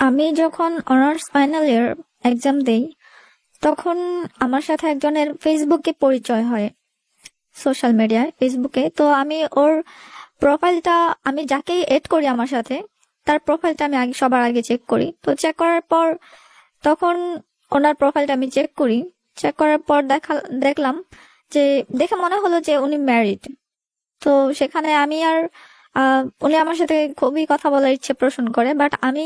আমি যখন honours final year exam দেই, তখন আমার সাথে একজনের ফেসবুকে পরিচয় হয়, সোশ্যাল মিডিয়ায় ফেসবুকে। তো আমি ওর প্রোফাইলটা, আমি যাকে এড করি আমার সাথে, তার প্রোফাইলটা আমি আগে সবার আগে চেক করি। তো চেক করার পর তখন ওনার প্রোফাইলটা আমি চেক করি। চেক করার পর দেখলাম যে, দেখে মনে হলো যে উনি ম্যারিড। তো সেখানে আমি আর উনি আমার সাথে খুবই কথা বলার ইচ্ছে পোষণ করে, বাট আমি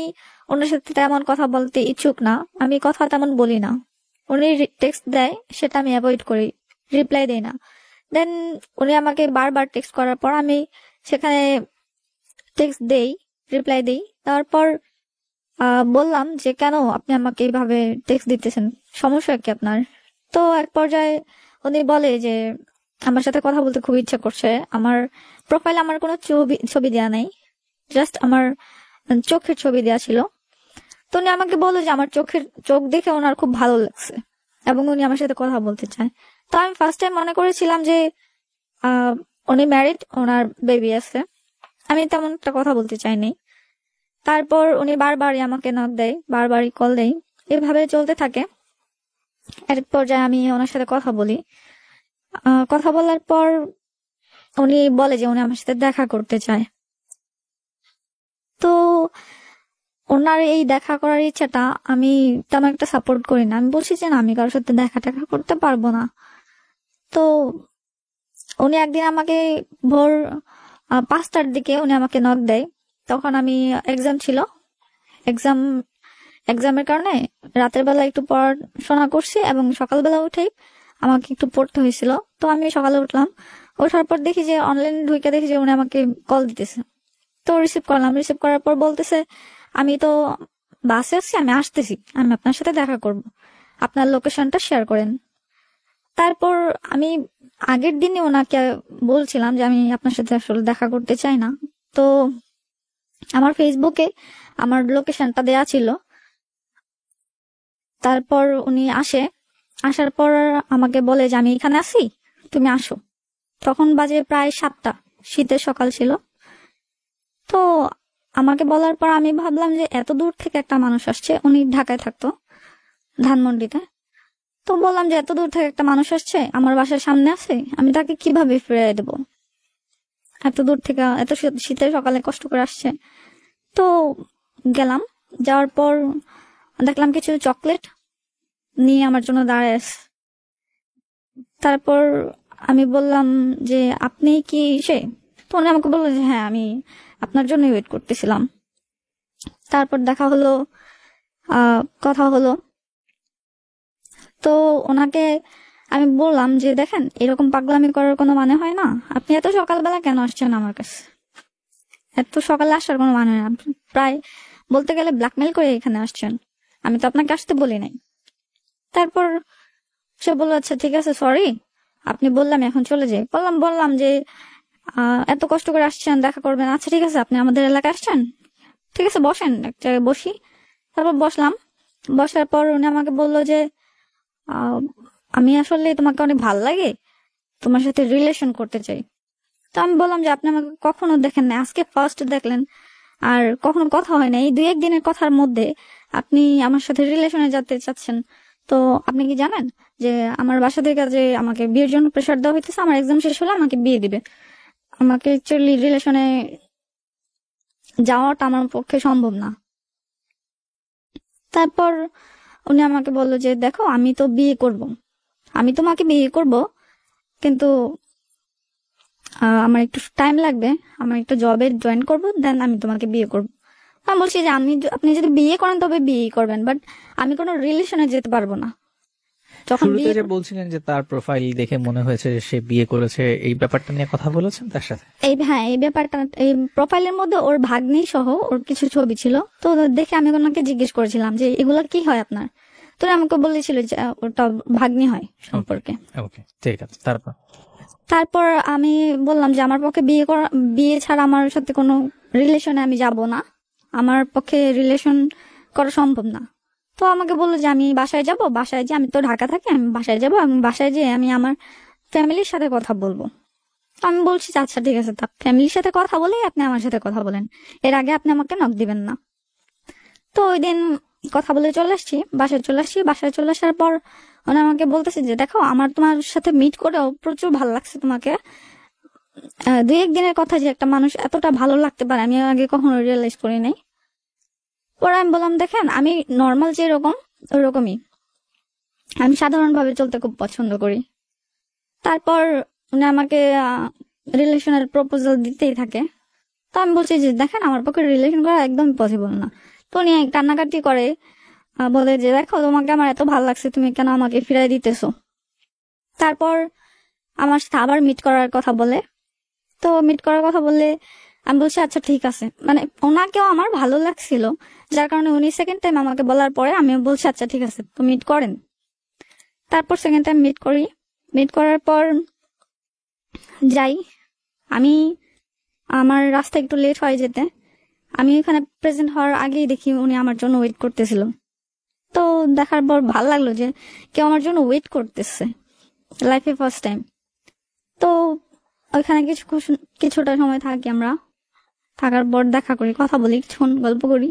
ওনার সাথে তেমন কথা বলতে ইচ্ছুক না, আমি কথা তেমন বলি না। উনি টেক্সট দেয়, সেটা আমি অ্যাভয়েড করি, রিপ্লাই দেই না। দেন উনি আমাকে বারবার টেক্সট করার পর আমি সেখানে টেক্সট দেই, রিপ্লাই দেই। তারপর বললাম যে, কেন আপনি আমাকে এইভাবে টেক্সট দিতেছেন, সমস্যা কি আপনার? তো এক পর্যায়ে উনি বলে যে আমার সাথে কথা বলতে খুব ইচ্ছা করছে। আমার প্রোফাইলে আমার কোনো ছবি দেওয়া নাই, জাস্ট আমার চোখের ছবি দেওয়া ছিল। তো উনি আমাকে বললো যে আমার চোখ দেখে ওনার খুব ভালো লাগছে এবং উনি আমার সাথে কথা বলতে চায়। তো আমি ফার্স্ট টাইম মনে করেছিলাম যে উনি ম্যারিড, ওনার বেবি আছে, আমি তেমন একটা কথা বলতে চাইনি। তারপর উনি বারবারই আমাকে নক দেয়, বারবারই কল দেয়, এভাবে চলতে থাকে। এক পর্যায়ে আমি ওনার সাথে কথা বলি। কথা বলার পর উনি বলে যে উনি আমার সাথে দেখা করতে চায়। তো ওনার এই দেখা করার ইচ্ছাটা আমি তেমন একটা সাপোর্ট করি না। আমি বলছি যে না, আমি কারোর সাথে দেখা করতে পারবো না। তো উনি একদিন আমাকে ভোর 5টার দিকে উনি আমাকে নক দেয়। তখন আমি এক্সাম ছিল, এক্সামের কারণে রাতের বেলা একটু পড়াশোনা করছি এবং সকালবেলা উঠেই আমাকে একটু পড়তে হয়েছিল। তো আমি সকালে উঠলাম, ওঠার পর দেখি যে অনলাইনে ঢুকে দেখি যে উনি আমাকে কল দিতেছে। তো রিসিভ করলাম, রিসিভ করার পর বলতেছে, আমি তো বাসে আছি, আমি আসতেছি, আমি আপনার সাথে দেখা করব, আপনার লোকেশনটা শেয়ার করেন। তারপর আমি আগের দিনে ওনাকে বলছিলাম যে আমি আপনার সাথে আসলে দেখা করতে চাই না। তো আমার ফেসবুকে আমার লোকেশনটা দেয়া ছিল। তারপর উনি আসার পর আমাকে বলে যে আমি এখানে আছি, তুমি আসো। তখন বাজে প্রায় 7টা, শীতের সকাল ছিল। তো আমাকে বলার পর আমি ভাবলাম যে এত দূর থেকে একটা মানুষ আসছে, উনি ঢাকায় থাকতো, ধানমন্ডিতে। তো বললাম যে এত দূর থেকে একটা মানুষ আসছে, আমার বাসার সামনে আছে, আমি তাকে কিভাবে ফিরিয়ে দেবো, এত দূর থেকে এত শীতের সকালে কষ্ট করে আসছে। তো গেলাম, যাওয়ার পর দেখলাম কিছু চকলেট নিয়ে আমার জন্য দাঁড়ায় আছে। তারপর আমি বললাম যে আপনি কি সে? তো উনি আমাকে বললো যে হ্যাঁ, আমি আপনার জন্য ওয়েট করতেছিলাম। তারপর দেখা হলো, কথা হলো। তো ওনাকে আমি বললাম যে দেখেন, এরকম পাগলামি করার কোনো মানে হয় না, আপনি এত সকালবেলা কেন আসছেন আমার কাছে? এত সকালে আসার কোনো মানে হয় না, প্রায় বলতে গেলে ব্ল্যাকমেল করে এখানে আসছেন, আমি তো আপনাকে আসতে বলি নাই। তারপর সে বললো আচ্ছা ঠিক আছে, সরি, আপনি বললাম এখন চলে যাই। বললাম যে এত কষ্ট করে আসছেন, দেখা করবেন, আচ্ছা ঠিক আছে, আপনি আমাদের এলাকায় আসছেন, ঠিক আছে বসেন, এক জায়গায় বসি। তারপর বসলাম। বসার পর উনি আমাকে বললো যে আমি আসলে তোমাকে অনেক ভাল লাগে, তোমার সাথে রিলেশন করতে চাই। তো আমি বললাম যে আপনি আমাকে কখনো দেখেন না, আজকে ফার্স্ট দেখলেন, আর কখনো কথা হয় না, এই 2-1 দিনের কথার মধ্যে আপনি আমার সাথে রিলেশনে যেতে চাচ্ছেন। তো আপনি কি জানেন যে আমার বাসা থেকে যে আমাকে বিয়ের জন্য প্রেশার দেওয়া হইতেছে, আমার এক্সাম শেষ হলে আমাকে বিয়ে দিবে, আমাকে অ্যাকচুয়ালি রিলেশনে যাওয়াটা আমার পক্ষে সম্ভব না। তারপর উনি আমাকে বললো যে দেখো, আমি তো বিয়ে করব, আমি তোমাকে বিয়ে করব, কিন্তু আমার একটু টাইম লাগবে, আমার একটু জবে জয়েন করবো, দেন আমি তোমাকে বিয়ে করব। আমি বলছি যে আপনি যদি বিয়ে করেন তবে বিয়ে করবেন, বাট আমি কোনো রিলেশনে যেতে পারবো না। যখন শুরুতে বিয়ে যে বলছিলেন যে তার প্রোফাইল দেখে মনে হয়েছে যে সে বিয়ে করেছে, এই ব্যাপারটা নিয়ে কথা বলেছেন তার সাথে? এই ব্যাপারটা, এই প্রোফাইলের মধ্যে ওর ভাগ্নি সহ ওর কিছু ছবি ছিল। তো দেখে আমি ওনাকে জিজ্ঞেস করেছিলাম যে এগুলা কি হয় আপনার? তো আমাকে বলেছিল যে ওটা ভাগ্নি হয় সম্পর্কে। ওকে, ঠিক আছে। তারপর আমি বললাম যে আমার পক্ষে বিয়ে ছাড়া আমার সাথে কোনো রিলেশনে আমি যাব না, আমার পক্ষে রিলেশন করা সম্ভব না। তো আমাকে বললো যে আমি বাসায় যাব, বাসায় যে আমি তো ঢাকা থাকি, আমি বাসায় যাব, আমি বাসায় যেয়ে আমি আমার ফ্যামিলির সাথে কথা বলবো। তো আমি বলছি আচ্ছা ঠিক আছে, তা ফ্যামিলির সাথে কথা বলেই আপনি আমার সাথে কথা বলেন, এর আগে আপনি আমাকে নক দিবেন না। তো ওই দিন কথা বলে চলে আসছি, বাসায় চলে আসার পর উনি আমাকে বলতেছে যে দেখো আমার তোমার সাথে মিট করেও প্রচুর ভালো লাগছে তোমাকে। 2-1 দিনের কথা যে একটা মানুষ এতটা ভালো লাগতে পারে আমি আগে কখনো রিয়েলাইজ করি নাই। পরে আমি বললাম দেখেন আমি নর্মাল যেরকম ওরকমই, আমি সাধারণভাবে চলতে খুব পছন্দ করি। তারপর উনি আমাকে রিলেশনের প্রপোজাল দিতেই থাকে। তো আমি বলছি যে দেখেন আমার পক্ষে রিলেশন করা একদম পসিবল না। তো উনি কান্নাকাটি করে বলে যে দেখো তোমাকে আমার এত ভালো লাগছে, তুমি কেন আমাকে ফিরাই দিতেছো। তারপর আমার সাথে আবার মিট করার কথা বলে। তো মিট করার কথা বললে আমি বলছি আচ্ছা ঠিক আছে, মানে ওনাকেও আমার ভালো লাগছিল, যার কারণে উনি সেকেন্ড টাইম আমাকে বলার পরে আমি বলছি আচ্ছা ঠিক আছে তো মিট করেন। তারপর সেকেন্ড টাইম মিট করি। মিট করার পর যাই, আমি আমার রাস্তা একটু লেট হয়ে যেতে আমি এখানে প্রেজেন্ট হওয়ার আগেই দেখি উনি আমার জন্য ওয়েট করতেছিল। তো দেখার পর ভালো লাগলো যে কেউ আমার জন্য ওয়েট করতেছে, লাইফে ফার্স্ট টাইম। তো ওইখানে কিছুটা সময় থাকি আমরা, থাকার পর দেখা করি, কথা বলি, কিছুক্ষণ গল্প করি।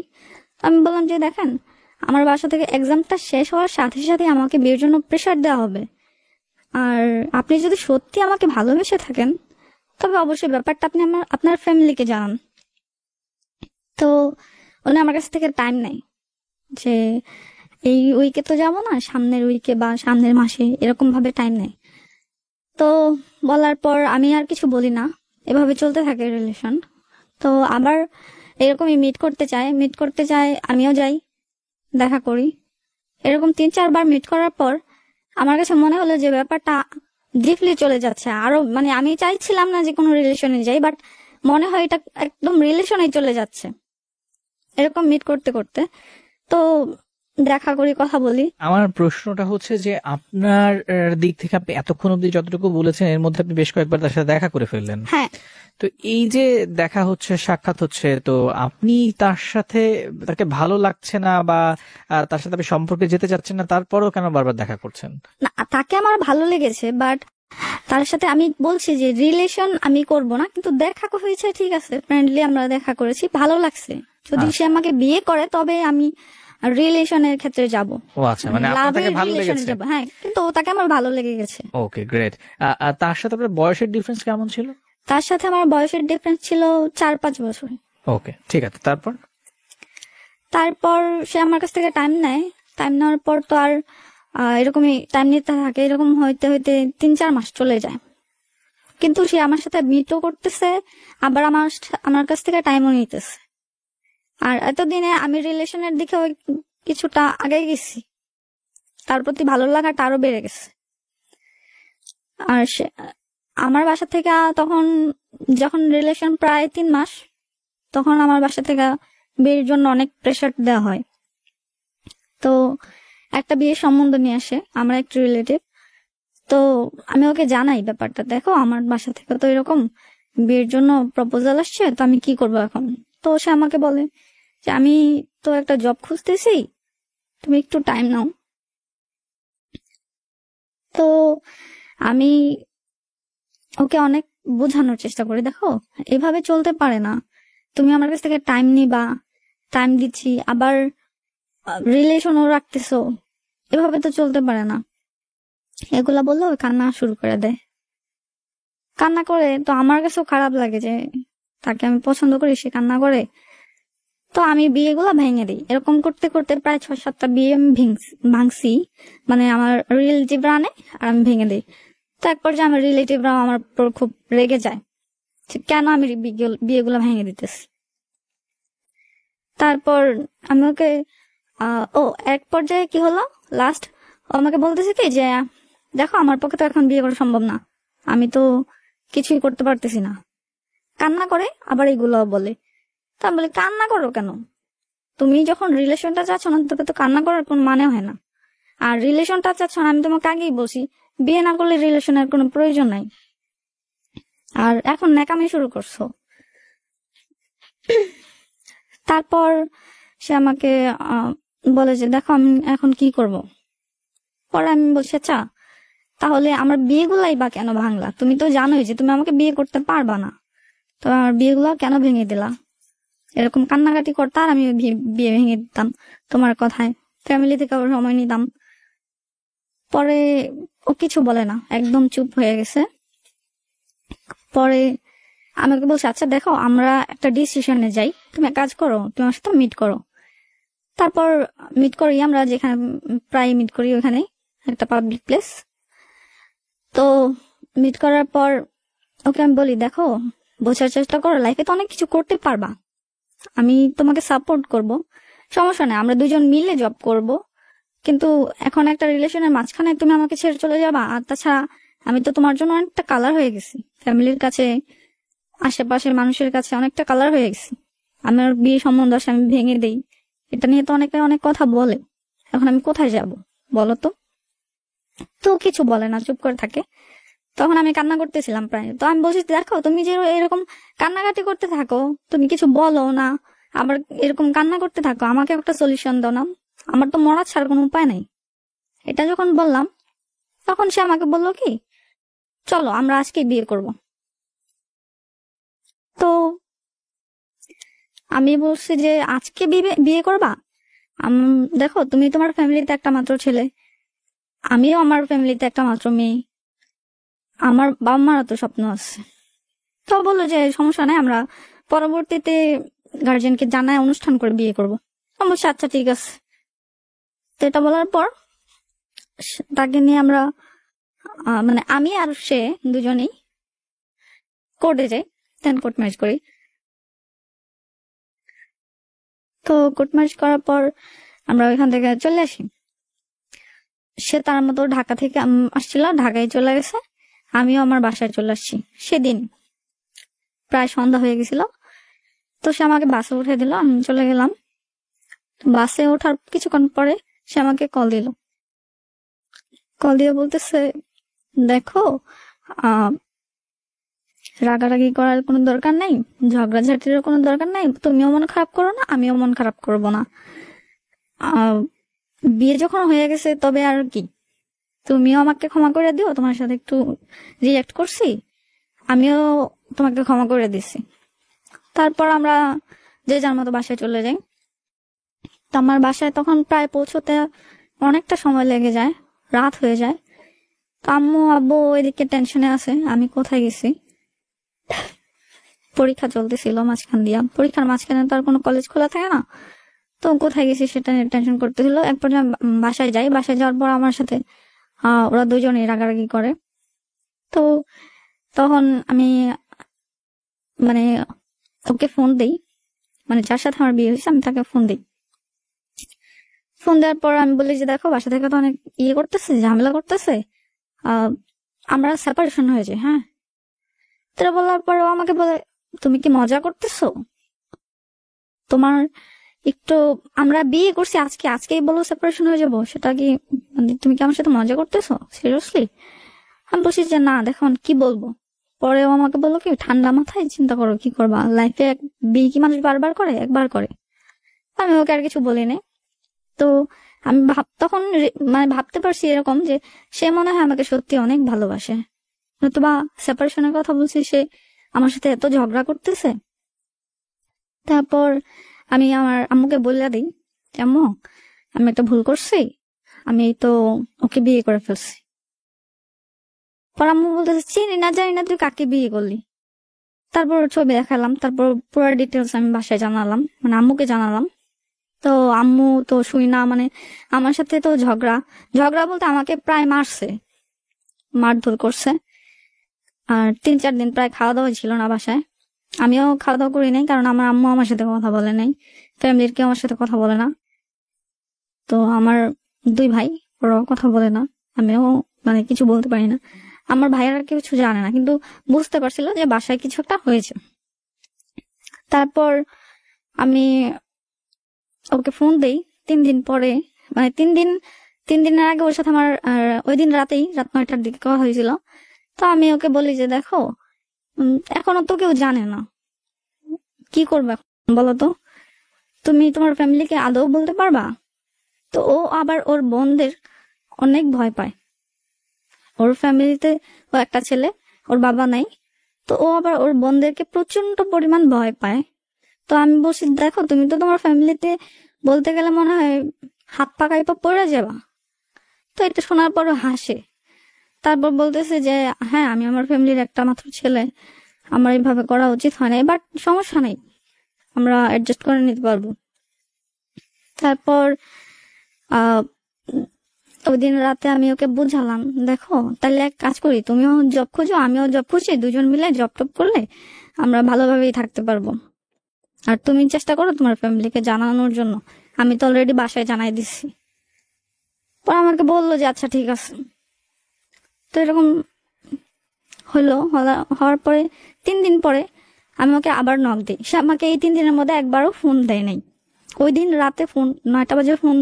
আমি বললাম যে দেখেন আমার বাসা থেকে এক্সামটা শেষ হওয়ার সাথে সাথে আমাকে বিয়ের জন্য প্রেশার দেওয়া হবে, আর আপনি যদি সত্যি আমাকে ভালোবেসে থাকেন তবে অবশ্যই ব্যাপারটা আপনি আপনার ফ্যামিলিকে জানান। তো উনি আমার কাছ থেকে টাইম নেই যে এই উইকে তো যাবো না, সামনের উইকে বা সামনের মাসে, এরকম ভাবে টাইম নেই। তো বলার পর আমি আর কিছু বলি না, এভাবে চলতে থাকে রিলেশন। তো আবার এরকমই মিট করতে চায়, আমিও যাই, দেখা করি। এরকম 3-4 বার মিট করার পর আমার কাছে মনে হলো যে ব্যাপারটা ডিপলি চলে যাচ্ছে আরো, মানে আমি চাইছিলাম না যে কোনো রিলেশনে যাই, বাট মনে হয় এটা একদম রিলেশনে চলে যাচ্ছে। এরকম মিট করতে করতে তো দেখা করি, কথা বলি। আমার প্রশ্নটা হচ্ছে যে আপনার দিক থেকে আপনি এতক্ষণ অব্দি যতটুকু বলেছেন এর মধ্যে আপনি বেশ কয়েকবার তার সাথে দেখা করে ফেললেন। হ্যাঁ, তো এই যে দেখা হচ্ছে, সাক্ষাৎ হচ্ছে, তো আপনি তার সাথে তাকে ভালো লাগছে না বা তার সাথে আপনি সম্পর্কে যেতে চাচ্ছেন না, তারপরেও কেন বারবার দেখা করছেন? না তাকে আমার ভালো লেগেছে, বাট তার সাথে আমি বলছি যে রিলেশন আমি করব না, কিন্তু দেখা হয়েছে ঠিক আছে, ফ্রেন্ডলি আমরা দেখা করেছি, ভালো লাগছে। যদি সে আমাকে বিয়ে করে তবে আমি রিলেশনের ক্ষেত্রে যাব। ও আচ্ছা, মানে আপনার তাকে ভালো লেগেছে। হ্যাঁ, কিন্তু তাকে আমার ভালো লেগে গেছে। ওকে, গ্রেট। তার সাথে আপনার বয়সের ডিফারেন্স কেমন ছিল? তার সাথে আমার বয়সের ডিফারেন্স ছিল 4-5 বছর। ওকে, ঠিক আছে। তারপর সে আমার কাছ থেকে টাইম নেওয়ার পর তো আর এরকমই টাইম নিতে থাকে, এরকম হইতে হইতে 3-4 মাস চলে যায়। কিন্তু সে আমার সাথে মিটও করতেছে, আবার আমার কাছ থেকে টাইমও নিতেছে। আর এতদিনে আমি রিলেশনের দিকে কিছুটা আগে গেছি, তার প্রতি ভালো লাগাটা আরো বেড়ে গেছে। আর সে আমার বাসা থেকে তখন, যখন রিলেশন প্রায় 3 মাস, তখন আমার বাসা থেকে বিয়ের জন্য অনেক প্রেশার দেওয়া হয়। তো একটা বিয়ের সম্বন্ধ নিয়ে আসে আমরা একটু রিলেটিভ। তো আমি ওকে জানাই ব্যাপারটা, দেখো আমার বাসা থেকে তো এরকম বিয়ের জন্য প্রপোজাল আসছে, তো আমি কি করবো এখন। তো সে আমাকে বলে যে আমি তো একটা জব খুঁজতেছি, তুমি একটু টাইম নাও। তো আমি ওকে অনেক বোঝানোর চেষ্টা করি, দেখো এভাবে চলতে পারে না, তুমি আমার কাছ থেকে টাইম নিবা, টাইম দিচ্ছি, আবার রিলেশনও রাখতেছো, এভাবে তো চলতে পারে না। এগুলা বললে ওই কান্না শুরু করে দেয়। কান্না করে তো আমার কাছেও খারাপ লাগে যে তাকে আমি পছন্দ করি, সে কান্না করে। তো আমি বিয়েগুলা ভেঙে দিই। এরকম করতে করতে প্রায় 6-7টা বিয়ে আমি ভাঙছি, মানে আমার রিলেটিভরা আনে আর আমি ভেঙে দিই। তো এক পর্যায়ে আমার রিলেটিভরাও আমার উপর খুব রেগে যায় কেন আমি বিয়েগুলা ভেঙে দিতেছি। তারপর আমি ওকে এক পর্যায়ে কি হলো, লাস্ট আমাকে বলতেছে কি যে দেখো আমার পক্ষে তো এখন বিয়ে করা সম্ভব না, আমি তো কিছুই করতে পারতেছি না। কান্না করে আবার এইগুলো বলে। তা আমি বলি কান্না করো কেন, তুমি যখন রিলেশনটা চাচ্ছ না তবে তো কান্না করার কোন মানে হয় না। আর রিলেশনটা চাচ্ছ না, আমি তোমাকে আগেই বলছি বিয়ে না করলে রিলেশনের কোনো প্রয়োজন নাই, আর এখন ন্যাকামি শুরু করছো। তারপর সে আমাকে বলে যে দেখো আমি এখন কি করব। পরে আমি বলছি আচ্ছা তাহলে আমার বিয়েগুলাই বা কেন ভাঙলা, তুমি তো জানোই যে তুমি আমাকে বিয়ে করতে পারবা না, তো আমার বিয়েগুলা কেন ভেঙে দিলা। এরকম কান্নাকাটি করতে, আর আমি বিয়ে ভেঙে দিতাম তোমার কথায়, ফ্যামিলি থেকে আবার সময় নিতাম। পরে ও কিছু বলে না, একদম চুপ হয়ে গেছে। পরে আমাকে বলছে, আচ্ছা দেখো আমরা একটা ডিসিশনে যাই, তুমি এক কাজ করো, তুমি আমার সাথে মিট করো। তারপর মিট করি আমরা, যেখানে প্রায় মিট করি, ওখানে একটা পাবলিক প্লেস। তো মিট করার পর ওকে আমি বলি, দেখো বোঝার চেষ্টা করো, লাইফে তো অনেক কিছু করতে পারবা, আমি তোমাকে সাপোর্ট করব, সমস্যা নেই, আমরা দুজন মিলে জব করব, কিন্তু এখন একটা রিলেশনের মাঝখানে তুমি আমাকে ছেড়ে চলে যাবা। আর তাছাড়া আমি তো তোমার জন্য অনেকটা কালার হয়ে গেছি, ফ্যামিলির কাছে, আশেপাশের মানুষের কাছে অনেকটা কালার হয়ে গেছি। আমার বিয়ে সম্বন্ধ আসে, আমি ভেঙে দেই, এটা নিয়ে তো অনেকে অনেক কথা বলে, এখন আমি কোথায় যাব বলো তো? তো কিছু বলে না, চুপ করে থাকে। তখন আমি কান্না করতেছিলাম প্রায়। তো আমি বলছি, দেখো তুমি যে এরকম কান্নাকাটি করতে থাকো, তুমি কিছু বলো না, আবার এরকম কান্না করতে থাকো, আমাকে একটা সলিউশন দাও না, আমার তো মরা ছাড়া কোনো উপায় নাই। এটা যখন বললাম, তখন সে আমাকে বললো কি, চলো আমরা আজকে বিয়ে করব। তো আমি বলছি যে আজকে বিয়ে করবা? দেখো তুমি তোমার ফ্যামিলিতে একটা মাত্র ছেলে, আমিও আমার ফ্যামিলিতে একটা মাত্র মেয়ে, আমার বাবা মারও তো স্বপ্ন আছে। তো বললো যে সমস্যা নাই, আমরা পরবর্তীতে গার্জিয়ানকে জানায় অনুষ্ঠান করে বিয়ে করবো। আমি বলছি আচ্ছা ঠিক আছে। তো এটা বলার পর তাকে নিয়ে আমরা মানে আমি আর সে দুজনেই কোর্টে যাই, দেন কোর্ট ম্যারেজ করি। তো কোর্ট ম্যারেজ করার পর আমরা ওইখান থেকে চলে আসি। সে তার মতো ঢাকা থেকে আসছিল, ঢাকায় চলে গেছে, আমিও আমার বাসায় চলে আসছি। সেদিন প্রায় সন্ধ্যা হয়ে গেছিল। তো সে আমাকে বাসে উঠে দিল, আমি চলে গেলাম। বাসে ওঠার কিছুক্ষণ পরে সে আমাকে কল দিল। কল দিয়ে বলতেছে, দেখো রাগারাগি করার কোনো দরকার নেই, ঝগড়াঝাটির কোনো দরকার নেই, তুমিও মন খারাপ করো না, আমিও মন খারাপ করবো না। বিয়ে যখন হয়ে গেছে তবে আর কি, তুমিও আমাকে ক্ষমা করে দিও, তোমার সাথে একটু রিঅ্যাক্ট করছি, আমিও তোমাকে ক্ষমা করে দিছি। তারপর আমরা যে যার মতো বাসায় চলে যাই। তো আমার বাসায় তখন প্রায় পৌঁছতে অনেকটা সময় লেগে যায়, রাত হয়ে যায়। তো আম্মু আব্বু এদিকে টেনশনে আছে আমি কোথায় গেছি। পরীক্ষা চলতেছিল মাঝখান দিয়া, পরীক্ষার মাঝখানে তো আর কোনো কলেজ খোলা থাকে না, তো কোথায় গেছি সেটা নিয়ে টেনশন করতেছিল। এক পর্যায়ে বাসায় যাই, বাসায় যাওয়ার পর আমার সাথে ওরা দুজনেই রাগারাগি করে। তো তখন আমি মানে ওকে ফোন দিই, মানে যার সাথে আমার বিয়ে হয়েছে আমি তাকে ফোন দিই। ফোন দেওয়ার পর আমি বলি যে দেখো বাসা থেকে তো অনেক করতেছে, ঝামেলা করতেছে, আমরা সেপারেশন হয়ে যাই। হ্যাঁ, তোরা বলার পর ও আমাকে বলে, তুমি কি মজা করতেছো? তোমার একটু, আমরা বিয়ে করছি আজকেই বলো সেপারেশন হয়ে যাবো, সেটা কি মানে তুমি কি আমার সাথে মজা করতেছো সিরিয়াসলি? আমি বলছি যে না, দেখো কি বলবো। পরে ও আমাকে বললো কি, ঠান্ডা মাথায় চিন্তা করো, কি করবা, লাইফে বিয়ে কি মানুষ বারবার করে, একবার করে। আমি ওকে আর কিছু বলি নাই। তো আমি তখন মানে ভাবতে পারছি এরকম যে সে মনে হয় আমাকে সত্যি অনেক ভালোবাসে, নতুবা সেপারেশনের কথা বলছি, সে আমার সাথে এত ঝগড়া করতেছে। তারপর আমি আমার আম্মুকে বলে দিই, আম্মু আমি একটা ভুল করছি, আমি তো ওকে বিয়ে করে ফেলছি। পর আম্মু বলতেছে, চিনি না জানি না তুই কাকে বিয়ে করলি। তারপর ছবি দেখালাম, তারপর পুরো ডিটেলস আমি বাসায় জানালাম, মানে আম্মুকে জানালাম। তো আম্মু তো শুই না, মানে আমার সাথে তো ঝগড়া ঝগড়া বলতে আমাকে প্রায় মারছে, মারধর করছে। আর 3-4 দিন প্রায় খাওয়া দাওয়া ছিল না বাসায়। আমিও খাওয়া দাওয়া করি নাই, কারণ আমার আম্মু আমার সাথে কথা বলে নাই, ফ্যামিলির কেউ আমার সাথে কথা বলে না। তো আমার 2 ভাই, ওরাও কথা বলে না, আমিও মানে কিছু বলতে পারি না। আমার ভাইয়েরা কিছু জানে না, কিন্তু বুঝতে পারছিল যে বাসায় কিছু একটা হয়েছে। তারপর আমি ওকে ফোন দেই 3 দিন পরে, মানে 3 দিনের আগে ওর সাথে আমার ওই দিন রাতেই, রাত 9টার দিকে কথা হয়েছিল। তো আমি ওকে বলি যে দেখো এখনো তো কেউ জানে না, কি করবে বলো তো, তুমি তোমার ফ্যামিলিকে আদৌ বলতে পারবা? তো ও আবার ওর বোনদের অনেক ভয় পায়, ওর ফ্যামিলিতে ও একটা ছেলে, ওর বাবা নাই, তো ও আবার ওর বোনদেরকে প্রচন্ড পরিমাণ ভয় পায়। তো আমি বলছি, দেখো তুমি তো তোমার ফ্যামিলিতে বলতে গেলে মনে হয় হাত পা কাইপা পড়ে যাবা। তো এটা শোনার পরও হাসে। তারপর বলতেছে যে হ্যাঁ, আমি আমার ফ্যামিলির একটা মাত্র ছেলে, আমার এইভাবে করা উচিত হয় না, বাট সমস্যা নেই, আমরা অ্যাডজাস্ট করে নিতে পারবো। তারপর আহ ওই দিন রাতে আমি ওকে বুঝালাম, দেখো তাহলে এক কাজ করি, তুমিও জব খুঁজো আমিও জব খুঁজি, দুজন মিলে জব টব করলে আমরা ভালোভাবেই থাকতে পারবো। আর তুমি চেষ্টা করো তোমার ফ্যামিলিকে জানানোর জন্য, আমি তো অলরেডি বাসায় জানাই দিচ্ছি। পর আমাকে বললো যে আচ্ছা ঠিক আছে। তো এরকম হওয়ার পরে 3 দিন পরে আমি ওকে আবার নক দিই। সে আমাকে এই 3 দিনের মধ্যে একবারও ফোন দেয় নাই। ওই দিন রাতে ফোন 9টা বাজে ফোন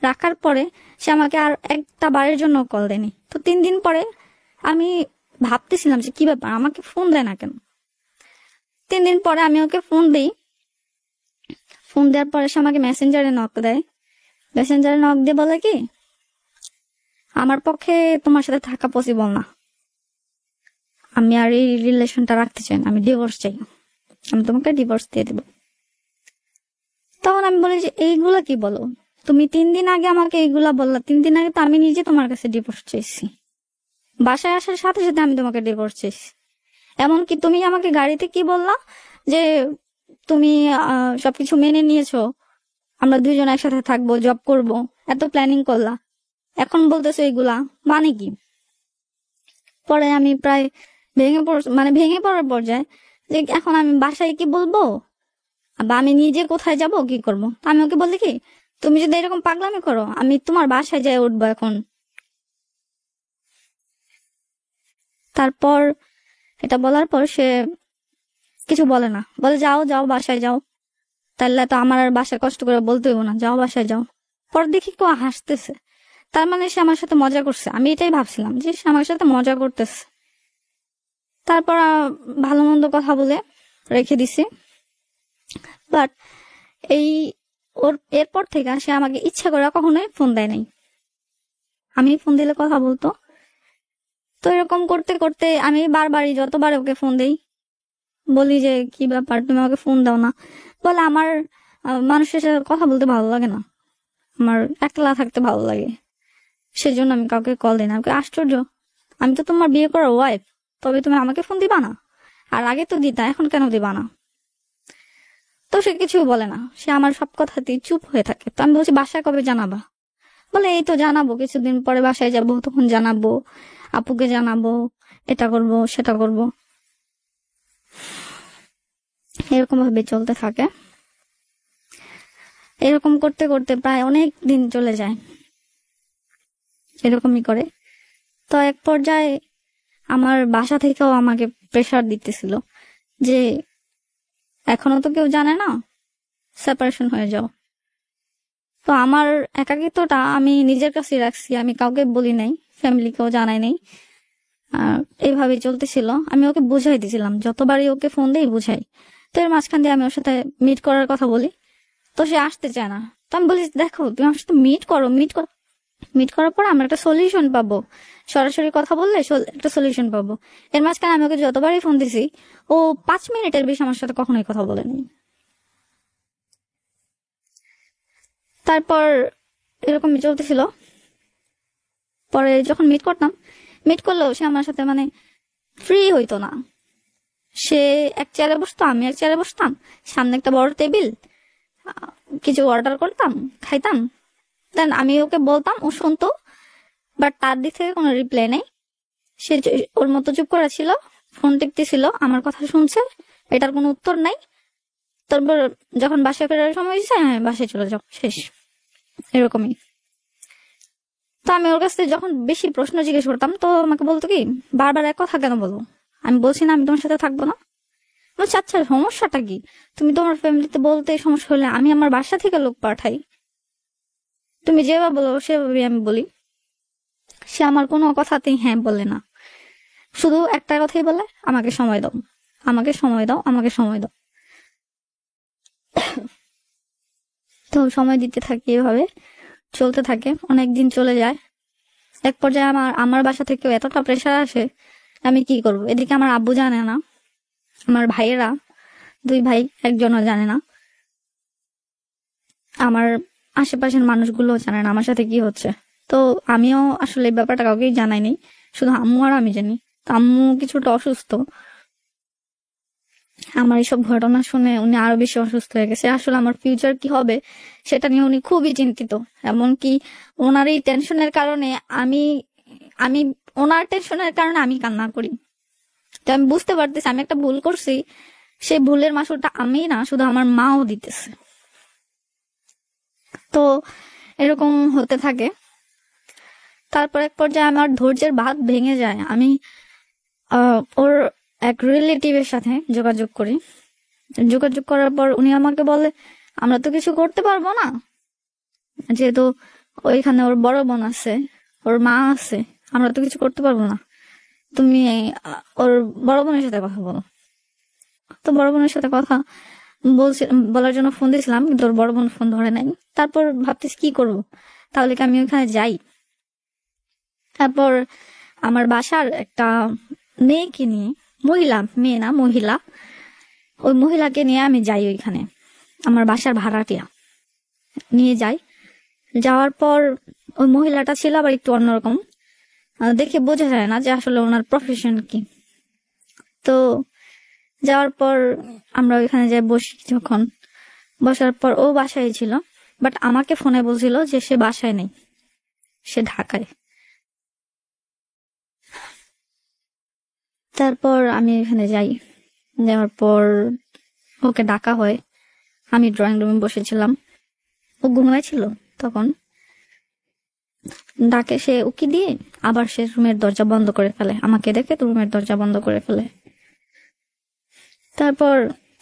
রাখার পরে সে আমাকে আর একটা বারের জন্য কল দেয়নি। তো 3 দিন পরে আমি ভাবতেছিলাম যে কি ব্যাপার, আমাকে ফোন দেয় না কেন। 3 দিন পরে আমি ওকে ফোন দিই। ফোন দেওয়ার পরে সে আমাকে মেসেঞ্জারে নক দেয়। মেসেঞ্জারে নক দিয়ে বলে কি, আমার পক্ষে তোমার সাথে থাকা পসিবল না, আমি আর এই রিলেশনটা রাখতে চাই না, আমি ডিভোর্স চাই, আমি তোমাকে ডিভোর্স দিয়ে দেবো। তখন আমি বলি যে এইগুলা কি বলো তুমি, 3 দিন আগে আমাকে এইগুলা বললা, 3 দিন আগে তো আমি নিজে তোমার কাছে ডিভোর্স চাইছি, বাসায় আসার সাথে সাথে আমি তোমাকে ডিভোর্স চাইছি। এমনকি তুমি আমাকে গাড়িতে কি বললা যে তুমি সবকিছু মেনে নিয়েছো, আমরা দুইজন একসাথে থাকবো, জব করব, এত প্ল্যানিং করলা, এখন বলতেছো এগুলা মানে কি? পরে আমি প্রায় ভেঙে পড়ার পর্যায়ে যে এখন আমি বাসায় কি বলবো বা আমি নিজে কোথায় যাব কি করব। আমি ওকে বললি কি, তুমি যদি এরকম পাগলামি করো আমি তোমার বাসায় যাই উঠবো এখন। তারপর এটা বলার পর সে কিছু বলে না, বলে যাও যাও বাসায় যাও, তাহলে তো আমার আর বাসায় কষ্ট করে বলতে হইব না, যাও বাসায় যাও। পর দেখি কেউ হাসতেছে, তার মানে সে আমার সাথে মজা করছে। আমি এটাই ভাবছিলাম যে সে আমার সাথে মজা করতেছে। তারপর ভালো মন্দ কথা বলে রেখে দিছি। বাট এরপর থেকে সে আমাকে ইচ্ছা করে কখনোই ফোন দেয় নাই, আমি ফোন দিলে কথা বলতো। তো এরকম করতে করতে আমি বারবারই যতবার ওকে ফোন দেই বলি যে কি ব্যাপার তুমি আমাকে ফোন দাও না, বলে আমার মানুষের সাথে কথা বলতে ভালো লাগে না, আমার একলা থাকতে ভালো লাগে, সেজন্য আমি কাউকে কল দিই না। আশ্চর্য, আমি তো তোমার বিয়ে করার ওয়াইফ, তবে তুমি আমাকে ফোন দিবা না? আর আগে তো দিতা, এখন কেন দিবা না? তো সে কিছু বলে না, সে আমার সব কথাতেই চুপ হয়ে থাকে। তো আমি বলছি বাসায় কবে জানাবা? বলে এই তো জানাবো, কিছুদিন পরে বাসায় যাবো, তখন জানাবো, আপুকে জানাবো, এটা করব সেটা করব। এরকম ভাবে চলতে থাকে। এরকম করতে করতে প্রায় অনেক দিন চলে যায়, এরকমই করে। তো এক পর্যায়ে আমার বাসা থেকেও আমাকে প্রেসার দিতেছিল যে এখনো তো কেউ জানে না, সেপারেশন হয়ে যাও। তো আমার একাকিত্বটা আমি নিজের কাছে রাখছি, আমি কাউকে বলি নাই, ফ্যামিলিকেও জানাই নাই। এইভাবেই চলতেছিল। আমি ওকে বুঝাই দিয়েছিলাম, যতবারই ওকে ফোন দেই বুঝাই। তো এর মাঝখান দিয়ে আমি ওর সাথে মিট করার কথা বলি, তো সে আসতে চায় না। তো আমি বলি দেখো তুমি আমার সাথে মিট করার পর আমরা একটা সলিউশন পাবো, সরাসরি কথা বললে একটা সলিউশন পাবো। এর মাঝখানে আমি ওকে যতবারই ফোন দিছি ও 5 মিনিটের বেশি আমার সাথে কখনোই কথা বলেনি। তারপর এরকমই চলতেছিল। পরে যখন মিট করলেও সে আমার সাথে ফ্রি হইতো না। সে এক চেয়ারে বসতো, আমি এক চেয়ারে বসতাম, সামনে একটা বড় টেবিল, কিছু অর্ডার করতাম, খাইতাম, দেন আমি ওকে বলতাম, ও শুনতো, বাট তার দিক থেকে কোনো রিপ্লাই নেই। সে ওর মতো চুপ করা ছিল, ফোন টিপতেছিল, আমার কথা শুনছে, এটার কোনো উত্তর নাই। তারপর যখন বাসায় ফেরার সময় হয়েছে, হ্যাঁ বাসায় চলে যাও, শেষ। এরকমই। তো আমি ওর কাছ থেকে যখন বেশি প্রশ্ন জিজ্ঞেস করতাম, তো আমাকে বলতো কি, বারবার এক কথা কেন বলো? আমি বলছি না আমি তোমার সাথে থাকবো না। বলছি আচ্ছা সমস্যাটা কি? তুমি তোমার ফ্যামিলিতে বলতে সমস্যা হলে আমি আমার বাসা থেকে লোক পাঠাই, তুমি যেভাবে বলো সেভাবে আমি বলি। সে আমার কোনো কথাতেই হ্যাঁ বলে না, শুধু একটা কথাই বলে, আমাকে সময় দাও, আমাকে সময় দাও, আমাকে সময় দাও। তো সময় দিতে থাকি, এভাবে চলতে থাকে, অনেক দিন চলে যায়। এক পর্যায়ে আমার বাসা থেকেও এতটা প্রেশার আসে, আমি কি করব। এদিকে আমার আব্বু জানে না, আমার ভাইয়েরা 2 ভাই, একজনও জানে না। আমার আশেপাশের মানুষগুলো জানে না আমার সাথে কি হচ্ছে। তো আমিও আসলে এই ব্যাপারটা কাউকেই জানাইনি, শুধু আম্মু আর আমি জানি। তো আম্মু কিছুটা অসুস্থ, আমার এইসব ঘটনা শুনে উনি আরো বেশি অসুস্থ হয়ে গেছে। আসলে আমার ফিউচার কি হবে সেটা নিয়ে উনি খুবই চিন্তিত। এমনকি ওনার এই টেনশনের কারণে আমি আমি ওনার টেনশনের কারণে আমি কান্না করি। তো আমি বুঝতে পারতেছি আমি একটা ভুল করছি, সেই ভুলের মাসুলটা আমি না, শুধু আমার মাও দিতেছে। তো এরকম হতে থাকে। তারপর এক পর্যায়ে আমার ধৈর্যের বাঁধ ভেঙে যায়। আমি ওর এক রিলেটিভের সাথে যোগাযোগ করি। যোগাযোগ করার পর উনি আমাকে বলে, আমরা তো কিছু করতে পারবো না, যেহেতু ওইখানে ওর বড় বোন আছে, ওর মা আছে, আমরা তো কিছু করতে পারবো না। তুমি ওর বড় বোনের সাথে কথা বলো। তো বড় বোনের সাথে কথা বলার জন্য ফোন দিয়েছিলাম, কিন্তু ওর বড় বোন ফোন ধরে নাই। তারপর ভাবতেছি কি করব, তাহলে কি আমি ওখানে যাই? তারপর আমার বাসার একটা মেয়েকে নিয়ে, মেয়ে না মহিলা, ওই মহিলাকে নিয়ে আমি যাই ওইখানে। আমার বাসার ভাড়াটিয়া নিয়ে যাই। যাওয়ার পর ওই মহিলাটা ছিল আবার একটু অন্যরকম, দেখে বোঝা যায় না যে আসলে ওনার প্রফেশন কি। তো যাওয়ার পর আমরা ওইখানে যাই বসি। যখন বসার পর ও বাসায় ছিল, বাট আমাকে ফোনে বলছিল যে সে বাসায় নেই, সে ঢাকায়। তারপর আমি এখানে যাই। যাওয়ার পর ওকে ডাকা হয়। আমি ড্রয়িং রুমে বসেছিলাম, ও ঘুমাইছিল তখন। ডাকে সে উকি দিয়ে আবার সে রুমের দরজা বন্ধ করে ফেলে, আমাকে দেখে তো রুমের দরজা বন্ধ করে ফেলে। তারপর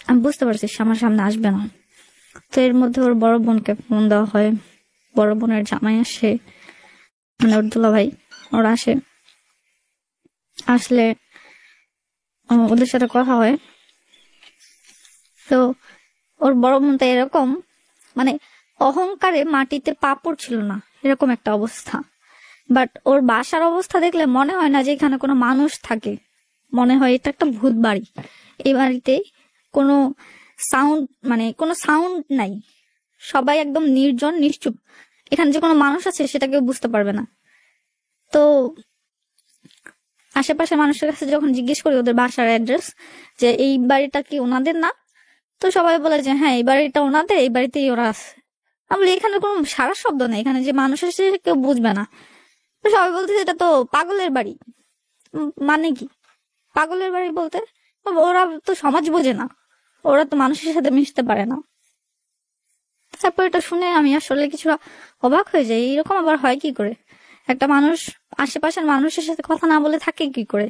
আমি বুঝতে পারছি সে আমার সামনে আসবে না। তো এর মধ্যে ওর বড় বোনকে ফোন দেওয়া হয়। বড় বোনের জামাই আসে, মানে ওর দুলা ভাই, ওরা আসে। আসলে ওদের সাথে কথা হয়। তো ওর বড় বোনটা এরকম, মানে অহংকারে মাটিতে পা পড়ছিল না, এরকম একটা অবস্থা। বাট ওর বাসার অবস্থা দেখলে মনে হয় না যে এখানে কোনো মানুষ থাকে, মনে হয় এটা একটা ভূত বাড়ি। এই বাড়িতে কোনো সাউন্ড, মানে কোনো সাউন্ড নাই, সবাই একদম নির্জন নিশ্চুপ। এখানে যে কোনো মানুষ আছে সেটা কেউ বুঝতে পারবে না। তো আশেপাশের মানুষের কাছে যখন জিজ্ঞেস করি ওদের বাসার অ্যাড্রেস, যে এই বাড়িটা কি ওনাদের না, তো সবাই বলে যে হ্যাঁ এই বাড়িটা ওনাদের, এই বাড়িতেই ওরা আছে। আমি বলি এখানে কোনো সারা শব্দ নেই, এখানে যে মানুষ এসে কেউ বুঝবে না। তো সবাই বলতেছে এটা তো পাগলের বাড়ি। মানে কি পাগলের বাড়ি বলতে? ওরা তো সমাজ বোঝে না, ওরা তো মানুষের সাথে মিশতে পারে না। তারপর এটা শুনে আমি আসলে কিছুটা অবাক হয়ে যাই, এরকম আবার হয় কি করে? একটা মানুষ আশেপাশের মানুষের সাথে কথা না বলে থাকে কি করে?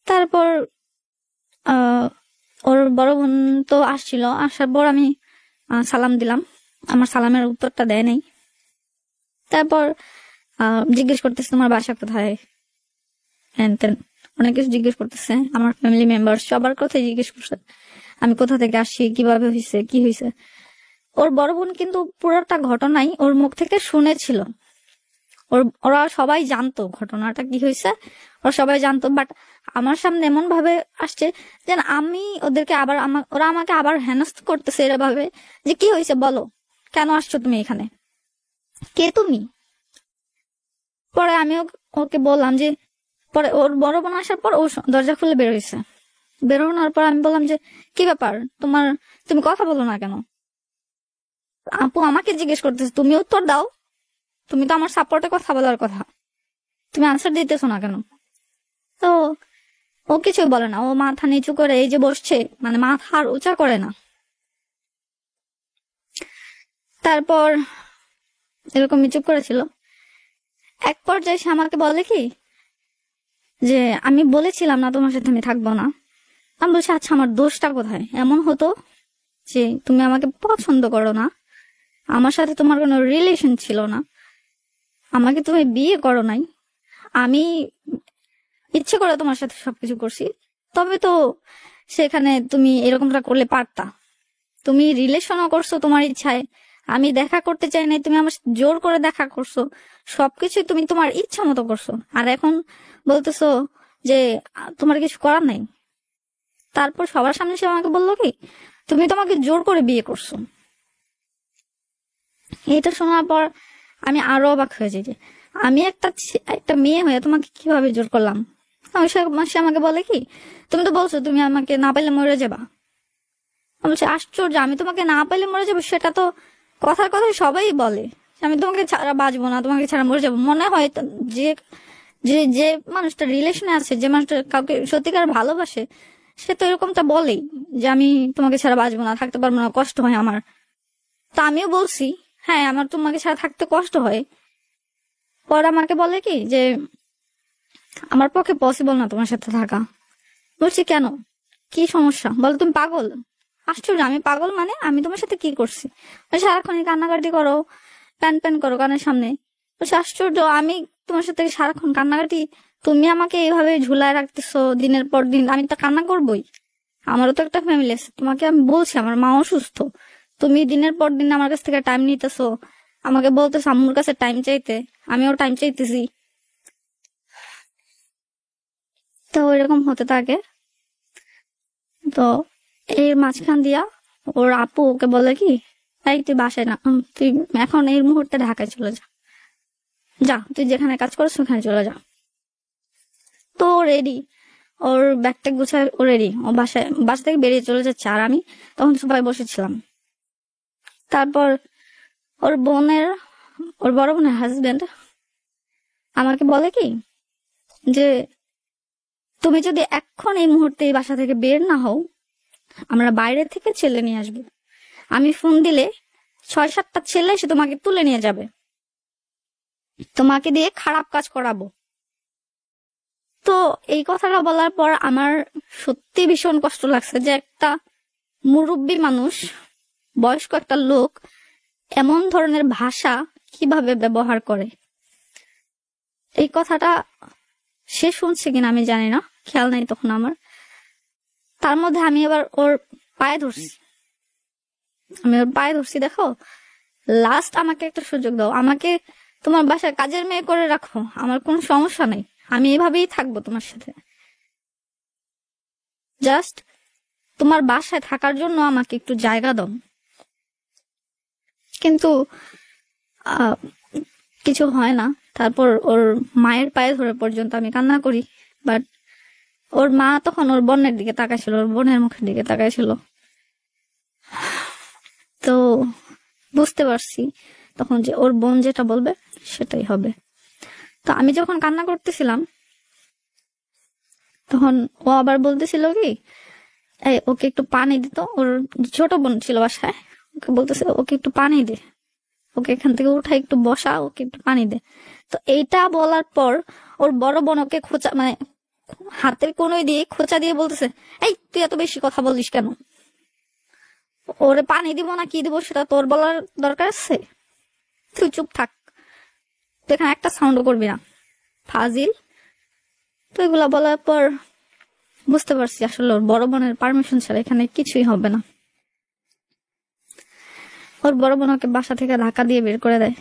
তারপর আহ ওর বড় বোন তো আসছিল, আসার পর আমি সালাম দিলাম, আমার সালামের উত্তরটা দেয় নাই। তারপর জিজ্ঞেস করতেছে তোমার বাসা কোথায়, অনেক কিছু জিজ্ঞেস করতেছে, আমার ফ্যামিলি মেম্বার সবার কথাই জিজ্ঞেস করছে, আমি কোথা থেকে আসছি, কিভাবে হয়েছে, কি হয়েছে। ওর বড় বোন কিন্তু পুরোটা ঘটনাই ওর মুখ থেকে শুনেছিল। ওরা সবাই জানতো ঘটনাটা কি হয়েছে, ওরা সবাই জানতো। বাট আমার সামনে এমন ভাবে আসছে যেন আমি ওদেরকে আবার ওরা আমাকে আবার হেনস্থ করতেছে এভাবে, যে কি হয়েছে বলো, কেন আসছো তুমি এখানে, কে তুমি? পরে আমি ওকে বললাম যে, পরে ওর বড় বোন আসার পর ও দরজা খুলে বেরোইছে। বেরোনোর পর আমি বললাম যে কি ব্যাপার তোমার, তুমি কথা বলো না কেন? আপু আমাকে জিজ্ঞেস করতেছে, তুমি উত্তর দাও, তুমি তো আমার সাপোর্টে কথা বলার কথা, তুমি আনসার দিতেছো না কেন? তো ও কিছু বলে না, ও মাথা নিচু করে এই যে বসছে, মানে মাথা আর উঁচা করে না। তারপর এরকম চুপ করেছিল। এক পর্যায়ে সে আমাকে বলে কি যে আমি বলেছিলাম না তোমার সাথে আমি থাকবো না। আমি বলছি আচ্ছা আমার দোষটা কোথায়? এমন হতো যে তুমি আমাকে পছন্দ করো না, আমার সাথে তোমার কোনো রিলেশন ছিল না, আমাকে তুমি বিয়ে করো নাই, আমি ইচ্ছে করে তোমার সাথে সবকিছু করছি, তবে তো সেখানে তুমি এরকমটা করলে পারতা। তুমি রিলেশনও করছো তোমার ইচ্ছায়, আমি দেখা করতে চাই নাই, তুমি আমার সাথে জোর করে দেখা করছো, সবকিছু তুমি তোমার ইচ্ছা মতো করছো, আর এখন বলতেছো যে তোমার কিছু করার নাই। তারপর সবার সামনে সে আমাকে বললো কি তুমি তোমাকে জোর করে বিয়ে করছো। এটা শোনার পর আমি আরো অবাক হয়ে যাই যে আমি একটা মেয়ে হয়ে তোমাকে কিভাবে জোর করলাম। সে আমাকে বলে কি, তুমি তো বলছো তুমি আমাকে না পাইলে মরে যাবা। আমি বলছি আশ্চর্য, আমি তোমাকে না পাইলে মরে যাবো, সেটা তো কথার কথা সবাই বলে। আমি তোমাকে ছাড়া বাঁচবো না, তোমাকে ছাড়া মরে যাবো। মনে হয় যে যে যে মানুষটা রিলেশনে আছে, যে মানুষটা কাউকে সত্যিকার ভালোবাসে, সে তো এরকমটা বলেই যে আমি তোমাকে ছাড়া বাঁচবো না, থাকতে পারবো না, কষ্ট হয় আমার। তো আমিও বলছি হ্যাঁ আমার তোমাকে ছাড়া থাকতে কষ্ট হয়। পর আমাকে বলে কি যে আমার পক্ষে পসিবল না তোমার সাথে থাকা। বলছি কেন, কি সমস্যা বলো, তুমি পাগল? আশ্চর্য, আমি পাগল মানে আমি তোমার সাথে কি করছি? সারাক্ষণই কান্নাকাটি করো, প্যান প্যান করো কানের সামনে। বলছি আশ্চর্য, আমি তোমার সাথে সারাক্ষণ কান্নাকাটি, তুমি আমাকে এইভাবে ঝুলায় রাখতেছো দিনের পর দিন, আমি তো কান্না করবোই। আমারও তো একটা ফ্যামিলি আছে, তোমাকে আমি বলছি আমার মা অসুস্থ, তুমি দিনের পর দিন আমার কাছ থেকে টাইম নিতেছো, আমাকে বলতেছো আম্মুর কাছে টাইম চাইতে, আমিও টাইম চাইতেছি। তো এরকম হতে থাকে। তো এর মাঝখান দিয়া ওর আপু ওকে বলে কি, এই তুই বাসায় না, তুই এখন এই মুহূর্তে ঢাকায় চলে যা, যা তুই যেখানে কাজ করছ ওখানে চলে যা। তো রেডি, ওর ব্যাগটা গুছায় ও রেডি, ও বাসা থেকে বেরিয়ে চলে যাচ্ছে। আর আমি তখন সোফায় বসেছিলাম। তারপর ওর বড় বোনের হাজবেন্ড আমাকে বলে কি যে তুমি যদি এখন এই মুহূর্তে এই বাসা থেকে বের না হও, আমরা বাইরে থেকে ছেলে নিয়ে আসবো। আমি ফোন দিলে 6-7টা ছেলে এসে তোমাকে তুলে নিয়ে যাবে, তোমাকে দিয়ে খারাপ কাজ করাবো। তো এই কথাটা বলার পর আমার সত্যি ভীষণ কষ্ট লাগছে যে একটা মুরব্বী মানুষ, বয়স্ক একটা লোক এমন ধরনের ভাষা কিভাবে ব্যবহার করে। এই কথাটা সে শুনছে কিনা আমি জানি না, খেয়াল নাই তখন আমার। তার মধ্যে আমি আবার ওর পায়ে ধরছি, দেখো লাস্ট আমাকে একটা সুযোগ দাও, আমাকে তোমার বাসায় কাজের মেয়ে করে রাখো, আমার কোনো সমস্যা নেই, আমি এভাবেই থাকবো তোমার সাথে, জাস্ট তোমার বাসায় থাকার জন্য আমাকে একটু জায়গা দাও। কিন্তু কিছু হয় না। তারপর ওর মায়ের পায়ে ধরে পর্যন্ত আমি কান্না করি, বাট ওর মা তখন ওর বোনের দিকে তাকাইছিল, ওর বোনের মুখের দিকে তাকাইছিল। তো বুঝতে পারছি তখন যে ওর বোন যেটা বলবে সেটাই হবে। তো আমি যখন কান্না করতেছিলাম তখন ও আবার বলতেছিল কি, এই ওকে একটু পানি দিত, ওর ছোট বোন ছিল বাসায়, ওকে বলতেছে ওকে একটু পানি দে, ওকে এখান থেকে উঠা একটু বসা, ওকে একটু পানি দে। তো এইটা বলার পর ওর বড় বোন ওকে খোঁচা, মানে হাতের কোনোই দিয়ে খোঁচা দিয়ে বলতেছে, এই তুই এত বেশি কথা বলিস কেন, ওরে পানি দিব না কি দিব সেটা তোর বলার দরকার আছে, তুই চুপ থাক, তুই এখানে একটা সাউন্ড করবি না, ফাজিল। তো এগুলা বলার পর বুঝতে পারছি আসলে ওর বড় বোনের পারমিশন ছাড়া এখানে কিছুই হবে না। ওর বড় বোন ওকে বাসা থেকে ধাক্কা দিয়ে বের করে দেয়,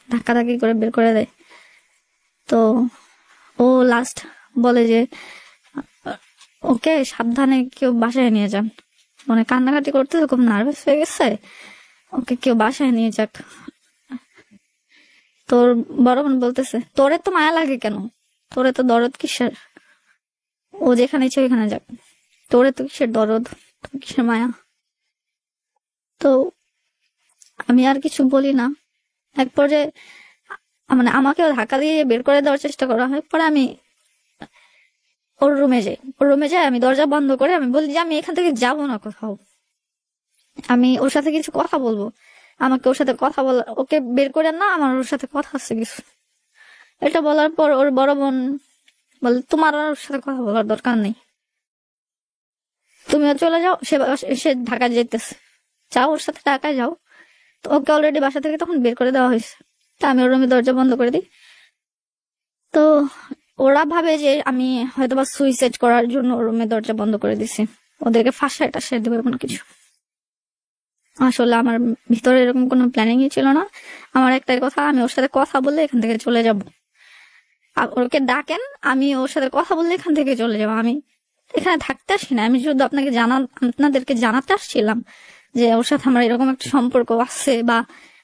ধাক্কাধাক্কি করে বের করে দেয়। তো ও লাস্ট বলে যে ওকে সাবধানে কেউ বাসায় নিয়ে যান, মানে কান্নাকাটি করতে খুব নার্ভাস হয়ে গেছে, ওকে কেউ বাসায় নিয়ে যাক। তোর বড় বোন বলতেছে তোরে তো মায়া লাগে কেন, তোরে তো দরদ কিসের, ও যেখানে ইচ্ছে ওইখানে যাক, তোরে তো কিসের দরদ, তোর কিসের মায়া। তো আমি আর কিছু বলি না। এক পর্যায়ে মানে আমাকেও ধাক্কা দিয়ে বের করে দেওয়ার চেষ্টা করা হয়। পরে আমি ওর রুমে যাই, আমি দরজা বন্ধ করে আমি বলি যে আমি এখান থেকে যাবো না কোথাও, আমি ওর সাথে কিছু কথা বলবো, আমাকে ওর সাথে কথা বলা, ওকে বের করে না, আমার ওর সাথে কথা আছে কিছু। এটা বলার পর ওর বড় বোন বলে তোমার ওর সাথে কথা বলার দরকার নেই, তুমিও চলে যাও, সে ঢাকা যেতেছে, যাও ওর সাথে ঢাকায় যাও। তো ওকে অলরেডি বাসা থেকে তখন বের করে দেওয়া হয়েছে। তা আমি ওর রুমে দরজা বন্ধ করে দিই। তো ওরা ভাবে যে আমি হয়তোবা সুইসাইড করার জন্য ওর রুমে দরজা বন্ধ করে দিছি, ওদেরকে ফাঁসায় টাসায় দেবে এমন কিছু। আসলে আমার ভিতরে এরকম কোনো প্ল্যানিংই ছিল না। আমার একটাই কথা, আমি ওর সাথে কথা বললে এখান থেকে চলে যাব, ওকে ডাকেন, আমি ওর সাথে কথা বললে এখান থেকে চলে যাবো, আমি এখানে থাকতে আসি না। আমি শুধু আপনাদেরকে জানাতে আসছিলাম যে ওর সাথে আমার এরকম একটা সম্পর্ক আছে, বা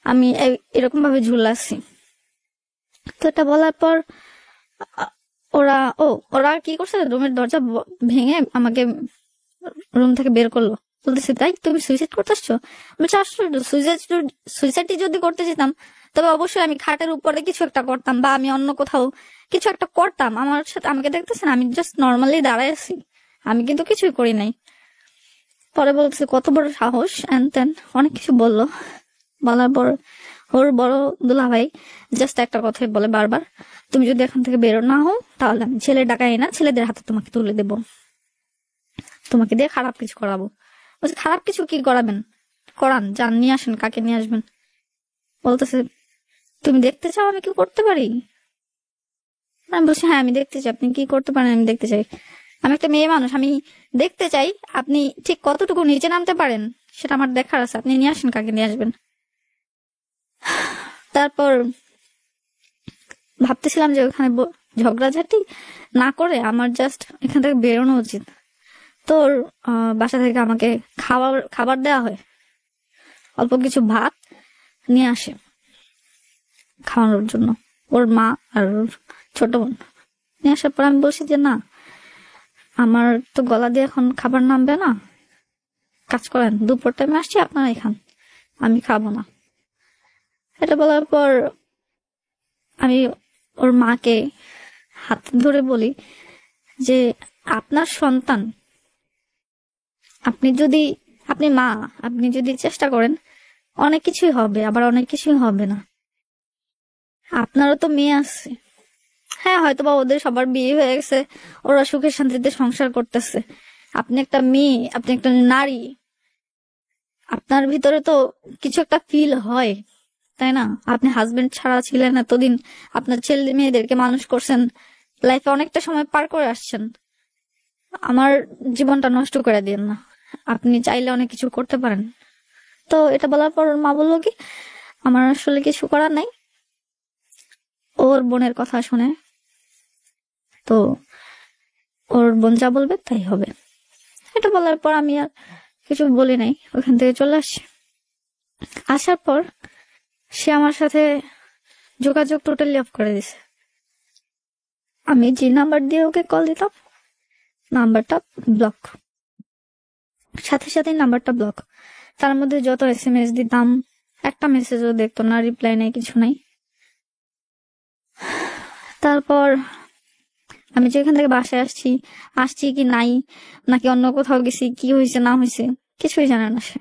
আমি এরকম ভাবে ঝুলাচ্ছি। তো এটা বলার পর আ- ওরা কি করছে, রুমের দরজা ভেঙে আমাকে রুম থেকে বের করলো। বলতেছে, তাই তুমি সুইসাইড করতে আসছো? বলছে, আশ্চর্য, সুইসাইডই যদি করতে যেতাম তবে অবশ্যই আমি খাটের উপরে কিছু একটা করতাম, বা আমি অন্য কোথাও কিছু একটা করতাম। আমার সাথে আমাকে দেখতেছেন, আমি জাস্ট নর্মালি দাঁড়ায় আছি, আমি কিন্তু কিছুই করি নাই। পরে বলতেছে, কত বড় সাহস, এন্ড তেন অনেক কিছু বললো। বলার পর ওর বড় দুলাভাই জাস্ট একটা কথাই বলে বারবার, তুমি যদি এখান থেকে বেরো না হও তাহলে আমি ছেলে ডাকাই না, ছেলেদের হাতে তোমাকে তুলে দেবো, তোমাকে দিয়ে খারাপ কিছু করাবো। বলছে, খারাপ কিছু কি করাবেন, করান, যান নিয়ে আসেন, কাকে নিয়ে আসবেন। বলতেছে, তুমি দেখতে চাও আমি কি করতে পারি? আমি বলছি, হ্যাঁ আমি দেখতে চাই, আপনি কি করতে পারেন আমি দেখতে চাই। আমি একটা মেয়ে মানুষ, আমি দেখতে চাই আপনি ঠিক কতটুকু নিচে নামতে পারেন সেটা আমার দেখার আছে, আপনি নিয়ে আসেন, কাকে নিয়ে আসবেন। তারপর ভাবতেছিলাম যে ওখানে ঝগড়াঝাটি না করে আমার জাস্ট এখান থেকে বেরোনো উচিত। তোর বাসা থেকে আমাকে খাবার দেওয়া হয়, অল্প কিছু ভাত নিয়ে আসে খাওয়ানোর জন্য ওর মা আর ওর ছোট বোন। নিয়ে আসার পর আমি বলছি যে না, আমার তো গলা দিয়ে এখন খাবার নামবে না, কাজ করেন, দুপুর টাইমে আসছি, আপনারাই খান, আমি খাবো না। এটা বলার পর আমি ওর মাকে হাত ধরে বলি যে আপনার সন্তান, আপনি মা, আপনি যদি চেষ্টা করেন অনেক কিছুই হবে, আবার অনেক কিছুই হবে না। আপনারও তো মেয়ে আছে, হ্যাঁ হয়তো বা ওদের সবার বিয়ে হয়ে গেছে, ওরা সুখে শান্তিতে সংসার করতেছে। আপনি একটা মেয়ে, আপনি একটা নারী, আপনার ভিতরে তো কিছু একটা ফিল হয়, তাই না? আপনি হাজবেন্ড ছাড়া ছিলেন এতদিন, আপনার ছেলে মেয়েদেরকে মানুষ করছেন, লাইফে অনেকটা সময় পার করে আসছেন, আমার জীবনটা নষ্ট করে দিন না, আপনি চাইলে অনেক কিছু করতে পারেন। তো এটা বলার পর ওর মা বললো কি, আমার আসলে কিছু করার নাই, ওর বোনের কথা শুনে তো ওর বোন যা বলবে তাই হবে। এটা বলার পর আমি আর কিছু বলি নাই, ওখান থেকে চলে আসি। আসার পর সে আমার সাথে যোগাযোগ টোটালি অফ করে দিছে। আমি যে নাম্বার দিয়ে ওকে কল দিতাম নাম্বারটা ব্লক, সাথে সাথে নাম্বারটা ব্লক। তার মধ্যে যত SMS দিতাম একটা মেসেজও দেখতো না, রিপ্লাই নেই, কিছু নাই। তারপর আমি যেখান থেকে বাসায় আসছি কি নাই, নাকি অন্য কোথাও গেছি, কি হয়েছে না হয়েছে কিছুই জানে না সে।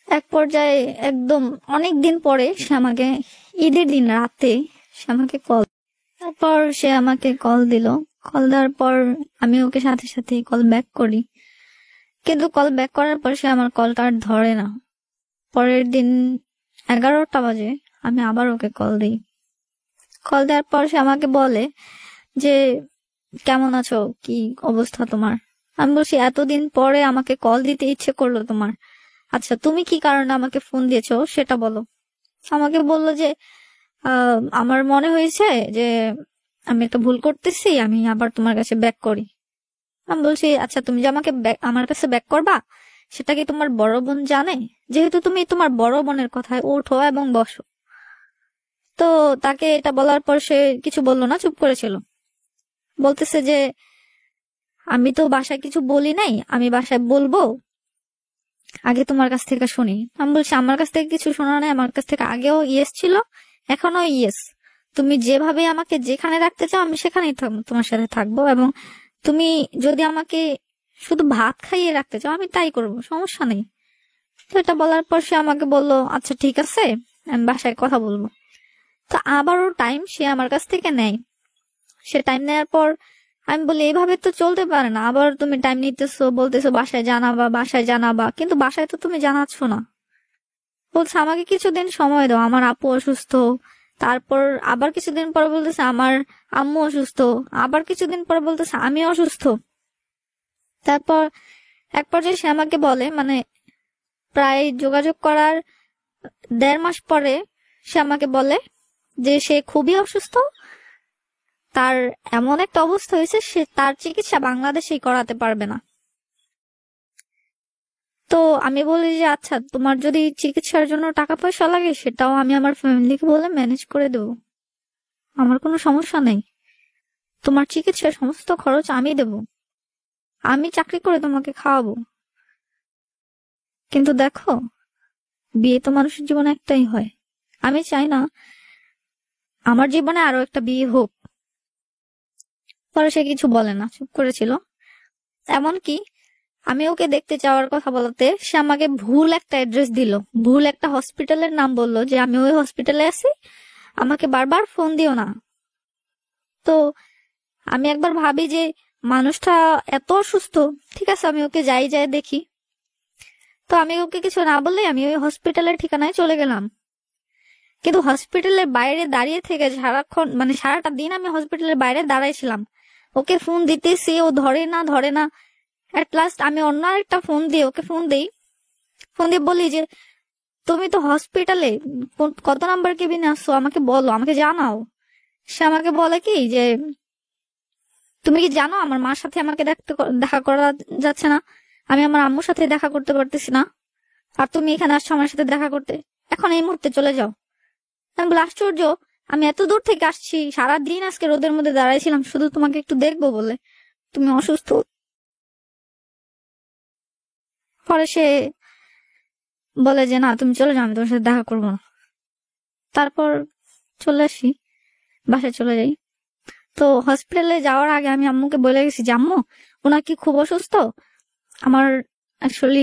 এক পর্যায়ে একদম অনেক দিন পরে সে আমাকে, ঈদের দিন রাতে সে আমাকে তারপর সে আমাকে কল দিল। কল দেওয়ার পর আমি ওকে সাথে সাথে কল ব্যাক করি, কিন্তু কল ব্যাক করার পর সে আমার কলটা আর ধরে না। পরের দিন 11টা বাজে আমি আবার ওকে কল দিই। কল দেওয়ার পর সে আমাকে বলে যে, কেমন আছো, কি অবস্থা তোমার? আমি বলছি, এতদিন পরে আমাকে কল দিতে ইচ্ছে করলো তোমার, আচ্ছা তুমি কি কারণে আমাকে ফোন দিয়েছো সেটা বলো। আমাকে বললো যে আমার মনে হয়েছে যে আমি একটা ভুল করতেছি, আমি আবার তোমার কাছে ব্যাক করি। আমি বলছি, আচ্ছা তুমি যে আমাকে আমার কাছে ব্যাক করবা সেটা কি তোমার বড় বোন জানে? যেহেতু তুমি তোমার বড় বোনের কথায় ওঠো এবং বসো। তো তাকে এটা বলার পর সে কিছু বললো না, চুপ করেছিল। বলতেছে যে আমি তো বাসায় কিছু বলি নাই, আমি বাসায় বলবো, আগে তোমার কাছ থেকে শুনি। আমি বলছি, আমার কাছ থেকে কিছু শোনা নাই, আমার কাছ থেকে আগেও ইয়েস ছিল, এখনো ইয়েস। তুমি যেভাবে আমাকে যেখানে রাখতে চাও আমি সেখানেই তোমার সাথে থাকবো, এবং তুমি যদি আমাকে শুধু ভাত খাইয়ে রাখতে চাও আমি তাই করবো, সমস্যা নেই। তো এটা বলার পর সে আমাকে বললো, আচ্ছা ঠিক আছে, আমি বাসায় কথা বলবো। তো আবারও টাইম সে আমার কাছ থেকে নেয়। সে টাইম নেওয়ার পর আমি বলি, এইভাবে তো চলতে পারে না, আবার তুমি টাইম নিতেছো, বলতেছো বাসায় জানাবা বাসায় জানাবা, কিন্তু বাসায় তো তুমি জানাচ্ছ না। বলছে আমাকে কিছুদিন সময় দাও, আমার আপু অসুস্থ। তারপর আবার কিছুদিন পর বলতেছে আমার আম্মু অসুস্থ, আবার কিছুদিন পর বলতেছে আমি অসুস্থ। তারপর এক পর্যায়ে সে আমাকে বলে, মানে প্রায় যোগাযোগ করার 1.5 মাস পরে সে আমাকে বলে যে সে খুবই অসুস্থ, তার এমন একটা অবস্থা হয়েছে সে তার চিকিৎসা বাংলাদেশেই করাতে পারবে না। তো আমি বলি যে আচ্ছা, তোমার যদি চিকিৎসার জন্য টাকা পয়সা লাগে সেটাও আমি আমার ফ্যামিলিকে বলে ম্যানেজ করে দেবো, আমার কোনো সমস্যা নেই। তোমার চিকিৎসার সমস্ত খরচ আমি দেব, আমি চাকরি করে তোমাকে খাওয়াবো। কিন্তু দেখো, বিয়ে তো মানুষের জীবনে একটাই হয়, আমি চাই না আমার জীবনে আরো একটা বিয়ে হোক। পরে সে কিছু বলে না, চুপ করেছিল। এমনকি আমি ওকে দেখতে যাওয়ার কথা বলতে সে আমাকে ভুল একটা অ্যাড্রেস দিল, ভুল একটা হসপিটালের নাম বললো যে আমি ওই হসপিটালে আছি, আমাকে বারবার ফোন দিও না। তো আমি একবার ভাবি যে মানুষটা এত অসুস্থ, ঠিক আছে আমি ওকে যাই যাই দেখি। তো আমি ওকে কিছু না বললে আমি ওই হসপিটালের ঠিকানায় চলে গেলাম। কিন্তু হসপিটালের বাইরে দাঁড়িয়ে থেকে সারাক্ষণ, মানে সারাটা দিন আমি হসপিটালের বাইরে দাঁড়াইছিলাম, ওকে ফোন দিতেছি, ও ধরে না ধরে না। এট লাস্ট আমি অন্য আরেকটা ফোন দিয়ে ওকে ফোন দিয়ে বলি যে তুমি তো হসপিটালে কত নাম্বার কেবিনে আসছো, আমাকে বলো, আমাকে জানাও। সে আমাকে বলে কি যে তুমি কি জানো আমার মার সাথে আমাকে দেখা করা যাচ্ছে না, আমি আমার আম্মুর সাথে দেখা করতে পারতেছি না, আর তুমি এখানে আসছো আমার সাথে দেখা করতে, এখন এই মুহূর্তে চলে যাও। আমি বলি আশ্চর্য, আমি এত দূর থেকে আসছি, সারাদিন আজকে রোদের মধ্যে দাঁড়াইছিলাম শুধু তোমাকে একটু দেখবো বলে, তুমি অসুস্থ। পরে সে বলে যে না তুমি চলে যাও, আমি তোমার সাথে দেখা করবো না। তারপর চলে আসি, বাসায় চলে যাই। তো হসপিটালে যাওয়ার আগে আমি আম্মুকে বলে গেছি যে আম্মু, ওনার কি খুব অসুস্থ, আমার অ্যাকচুয়ালি